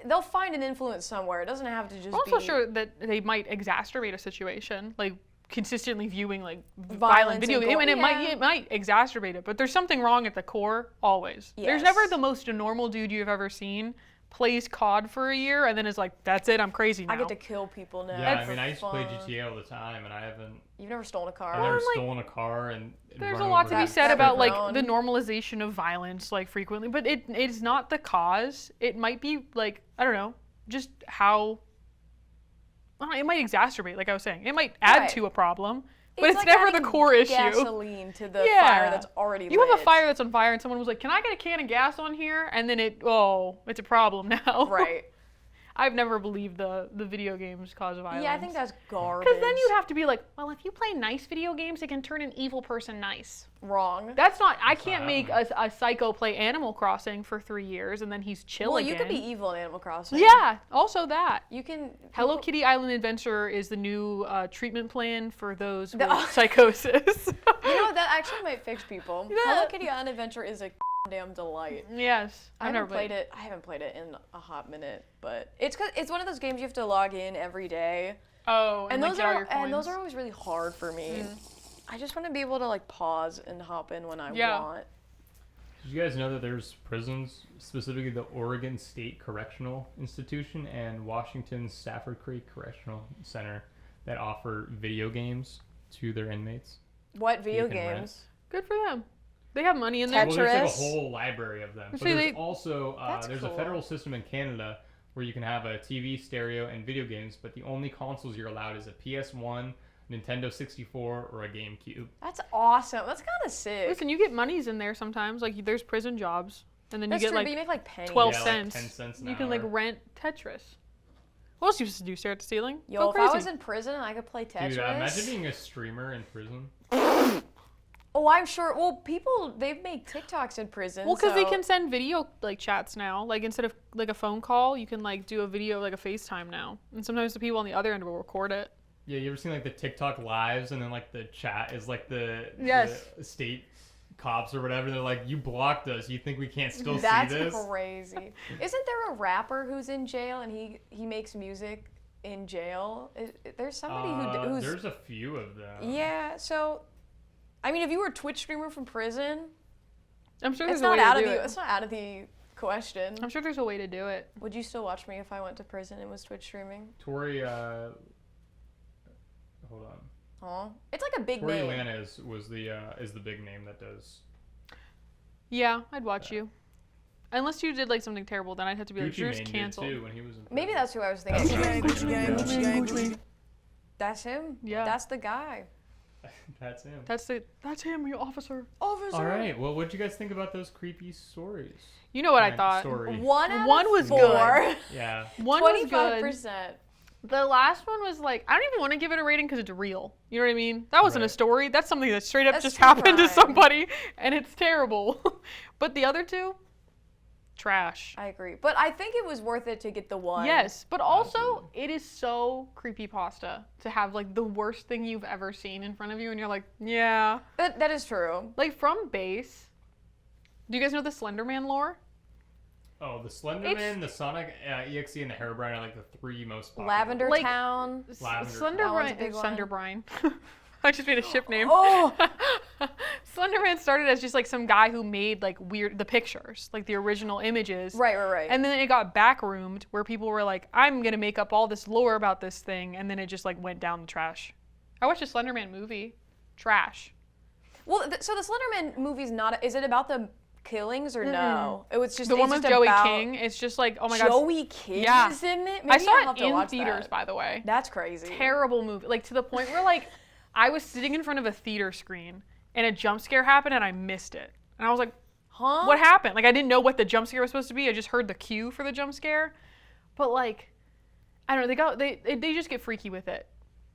they'll find an influence somewhere. It doesn't have to just I'm also be sure that they might exacerbate a situation, like consistently viewing like Violence violent video and game, gore. and Yeah. it might exacerbate it. But there's something wrong at the core always. There's Yes. never the most normal dude you've ever seen plays COD for a year and then is like, that's it, I'm crazy now. I get to kill people now. Yeah, I for mean, I used to play fun. GTA all the time, and I haven't. You've never stolen a car. I've never like, stolen a car, and There's run a lot over to be a said That's about like grown. the normalization of violence like frequently, but it's not the cause. It might be like, I don't know, just how I don't know, it might exacerbate, like I was saying. It might add Right. to a problem, but it's like never the adding core issue. Gasoline to the Yeah. fire that's already You have a lit. fire that's on fire and someone was like, "Can I get a can of gas on here?" And then it's a problem now. Right. I've never believed the video games cause violence. Yeah, I think that's garbage. because then you'd have to be like, well, if you play nice video games, it can turn an evil person nice. wrong. That's not. I That's can't not make a psycho play Animal Crossing for 3 years and then he's chill Well, again. you could be evil in Animal Crossing. Yeah, also that. You can. Hello Kitty Island Adventure is the new treatment plan for those with The- psychosis. You know, that actually might fix people. Yeah. Hello Kitty Island Adventure is a damn delight. Yes, I haven't played it. I haven't played it in a hot minute, but it's one of those games you have to log in every day, Oh, and like, those get all are your and those coins. are always really hard for me. I just want to be able to like pause and hop in when I Yeah. want. Did you guys know that there's prisons, specifically the Oregon State Correctional Institution and Washington's Stafford Creek Correctional Center, that offer video games to their inmates? What video You can rent. games? Good for them. They have money in there. Tetris. Well, there's like a whole library of them. But See, there's they- also That's there's cool. a federal system in Canada where you can have a TV, stereo, and video games, but the only consoles you're allowed is a PS1, Nintendo 64, or a GameCube. That's awesome. That's kind of sick. Listen, you get monies in there sometimes. Like there's prison jobs, and then That's you get true, like but you make like pennies. 12 Yeah, like cents. 10 cents an You can like hour. rent Tetris. What else you supposed to do? Stare at the ceiling? Yo, Go if crazy. I was in prison and I could play Tetris. Dude, imagine being a streamer in prison. Oh, I'm sure. Well, people, they've made TikToks in prison. Well, because they so- can send video like chats now. Like instead of like a phone call, you can like do a video like a FaceTime now. And sometimes the people on the other end will record it. Yeah, you ever seen like the TikTok lives and then like the chat is like the state cops or whatever? They're like, you blocked us. You think we can't still That's see this? crazy. Isn't there a rapper who's in jail and he makes music in jail? There's somebody who's There's a few of them. yeah. So, I mean, if you were a Twitch streamer from prison, I'm sure it's there's a way not out to of do the it. it's not out of the question. I'm sure there's a way to do it. Would you still watch me if I went to prison and was Twitch streaming? Tori, hold on. Oh, it's like a big Tori name. Lana is the big name that does. Yeah, I'd watch you. Unless you did like something terrible, then I'd have to be like, Gucci Drew's Mane did canceled. too when he was in prison. Maybe that's who I was That's thinking. That's him. Yeah. That's the guy. That's him. That's him, you officer. Officer. All right. Well, what'd you guys think about those creepy stories? You know what I Like, thought. Story. One out One of was four. good. Yeah. One was good. 25%. The last one was like, I don't even want to give it a rating because it's real. You know what I mean? That wasn't a Right. story. That's something that straight up That's just true happened to crime. somebody, and it's terrible. But the other two, trash. I agree. But I think it was worth it to get the one. Yes, but also Absolutely. it is so creepypasta to have like the worst thing you've ever seen in front of you, and you're like, yeah. That is true. Like from base. Do you guys know the Slender Man lore? Oh, the Slender It's- Man, the Sonic EXE, and the Herobrine are like the three most popular. Lavender Like- Town. Lavender. Slender That one's a Brine. big one. Slender Brine. I just made a ship name. Oh. Slender Man started as just like some guy who made like the pictures, like the original images. Right. And then it got backroomed where people were like, I'm gonna make up all this lore about this thing, and then it just like went down the trash. I watched a Slender Man movie. Trash. Well, so the Slenderman movie's not. Is it about the killings or no? It was just The one it's with just Joey about King. It's just like, oh my god. Joey King Yeah. is in it. Maybe I saw I'll have it to in watch theaters, that. by the way. That's crazy. Terrible movie. Like to the point where like I was sitting in front of a theater screen and a jump scare happened and I missed it. And I was like, Huh? what happened? Like I didn't know what the jump scare was supposed to be. I just heard the cue for the jump scare. But like, I don't know. They just get freaky with it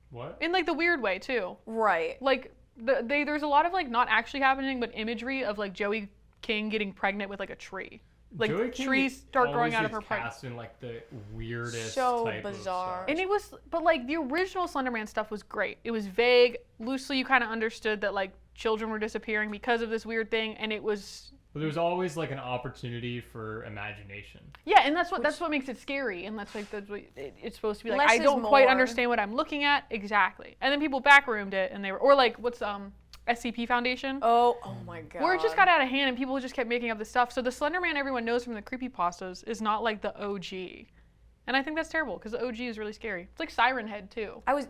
What? in like the weird way too. Right. Like there's a lot of like not actually happening, but imagery of like Joey King getting pregnant with like a tree. Like Joey King trees start growing always out of her gets pregnancy. cast in like the weirdest So type bizarre. of And it was, but like the original Slenderman stuff was great. It was vague. Loosely, you kind of understood that like children were disappearing because of this weird thing, and it was, But there's always like an opportunity for imagination. yeah, and that's what makes it scary, and that's what it's supposed to be like. Less I is don't quite more. understand what I'm looking at exactly, and then people backroomed it, and they were, or like what's SCP Foundation. Oh my god. Where it just got out of hand and people just kept making up this stuff. So the Slender Man everyone knows from the creepypastas is not like the OG. And I think that's terrible because the OG is really scary. It's like Siren Head too. I was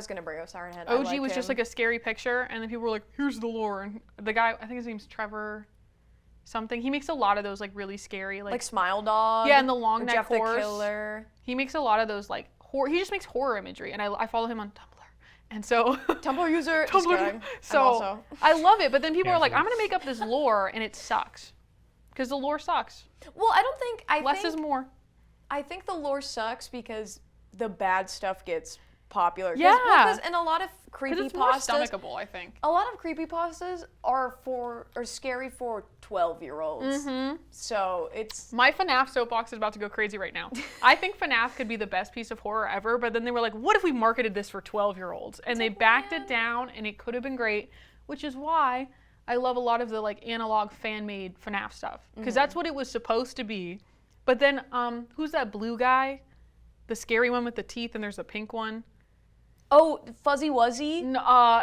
gonna bring up Siren Head. OG was just like a scary picture and then people were like, here's the lore. And the guy, I think his name's Trevor something. He makes a lot of those like really scary like Smile Dog. Yeah, and the long or neck Jeff horse. the Killer. He makes a lot of those like horror. He just makes horror imagery and I follow him on Tumblr. And so Tumblr user. Just Tumblr. kidding. So I'm also. I love it, but then people are like, I'm Cancelled. gonna make up this lore and it sucks. Because the lore sucks. Well, I don't think Less is more. I think the lore sucks because the bad stuff gets popular. Yeah. Because in a lot of Because it's more creepypastas, stomachable, I think. a lot of creepypastas are scary for 12-year-olds. Mm-hmm. So it's My FNAF soapbox is about to go crazy right now. I think FNAF could be the best piece of horror ever, but then they were like, what if we marketed this for 12-year-olds? And they backed it down, and it could have been great, which is why I love a lot of the like analog fan-made FNAF stuff, because that's what it was supposed to be. But then, who's that blue guy? The scary one with the teeth, and there's a pink one. Fuzzy Wuzzy.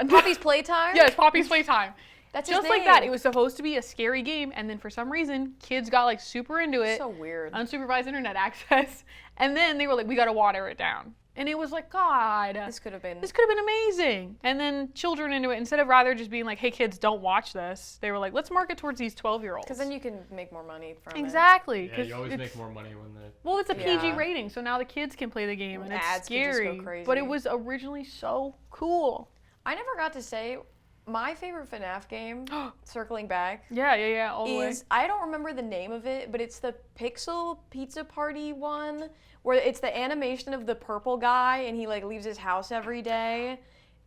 Poppy's Playtime. Yes, Poppy's Playtime. That's his Just like that, name. it was supposed to be a scary game, and then for some reason, kids got like super into it. So weird. Unsupervised internet access, and then they were like, we got to water it down. And it was like, God, This could have been. amazing. And then children into it, instead of rather just being like, hey kids, don't watch this, they were like, let's market towards these 12-year-olds. Because then you can make more money from it. Exactly. Yeah, 'cause you always it's- make more money when the Well, it's a PG Yeah. rating, so now the kids can play the game, and it's Ads can just go scary. crazy. But it was originally so cool. I never got to say my favorite FNAF game, circling back, Yeah, all the way. is, I don't remember the name of it, but it's the Pixel Pizza Party one, where it's the animation of the purple guy and he like leaves his house every day.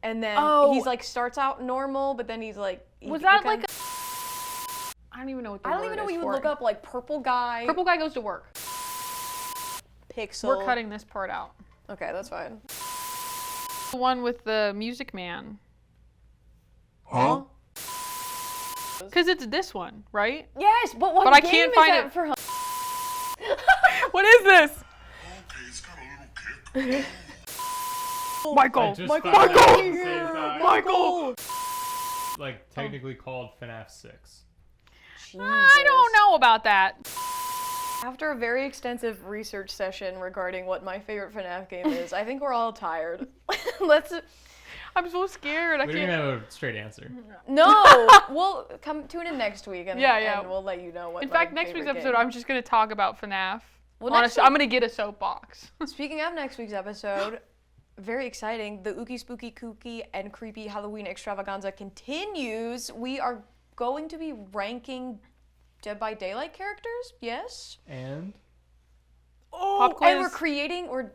And then he's like starts out normal, but then he's like... Was that like I don't even know what the I don't word even know is what you for would it. look up, like purple guy. Purple guy goes to work. Pixel. We're cutting this part out. Okay, that's fine. The one with the Music Man. Huh? Because it's this one, right? Yes, but what But I game can't is find that it. for? What is this? Okay, it's got a little kick. Michael. I just Michael. found out at the same time. Michael. Like technically called FNAF 6. I don't know about that. After a very extensive research session regarding what my favorite FNAF game is, I think we're all tired. Let's... I'm so scared. I We didn't can't. have a straight answer. No! We'll tune in next week and, Yeah. and we'll let you know what In my fact, next week's favorite episode, game. I'm just gonna talk about FNAF. Well, Honestly, next I'm gonna get a soapbox. Speaking of next week's episode, very exciting, the Ooky Spooky Kooky and Creepy Halloween Extravaganza continues. We are going to be ranking Dead by Daylight characters, yes? And Pop And quiz.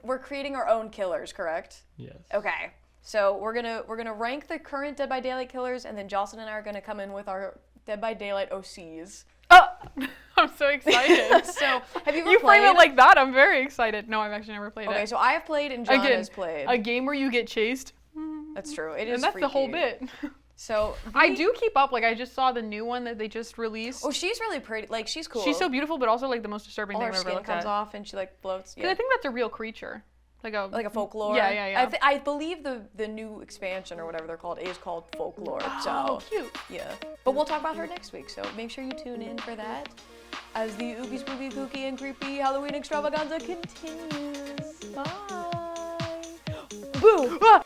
we're creating our own killers, correct? yes. Okay. So we're gonna rank the current Dead by Daylight killers, and then Jocelyn and I are gonna come in with our Dead by Daylight OCs. Oh, I'm so excited. So have you ever You played? frame it like that, I'm very excited. No, I've actually never played Okay, it. so I have played and John Again, has played. a game where you get chased. That's true. It is. And that's the whole freaky. bit. So I do keep up. Like, I just saw the new one that they just released. Oh, she's really pretty. Like, she's cool. She's so beautiful, but also like the most disturbing All thing her I've ever skin looked comes at. off and she like floats. 'Cause Yeah. I think that's a real creature. Like Like a folklore. Yeah. I believe the new expansion or whatever they're called is called folklore. Oh, So cute. yeah. But we'll talk about her next week. So make sure you tune in for that as the Ooky Spooky Kooky and Creepy Halloween Extravaganza continues. Bye. Boo. Ah!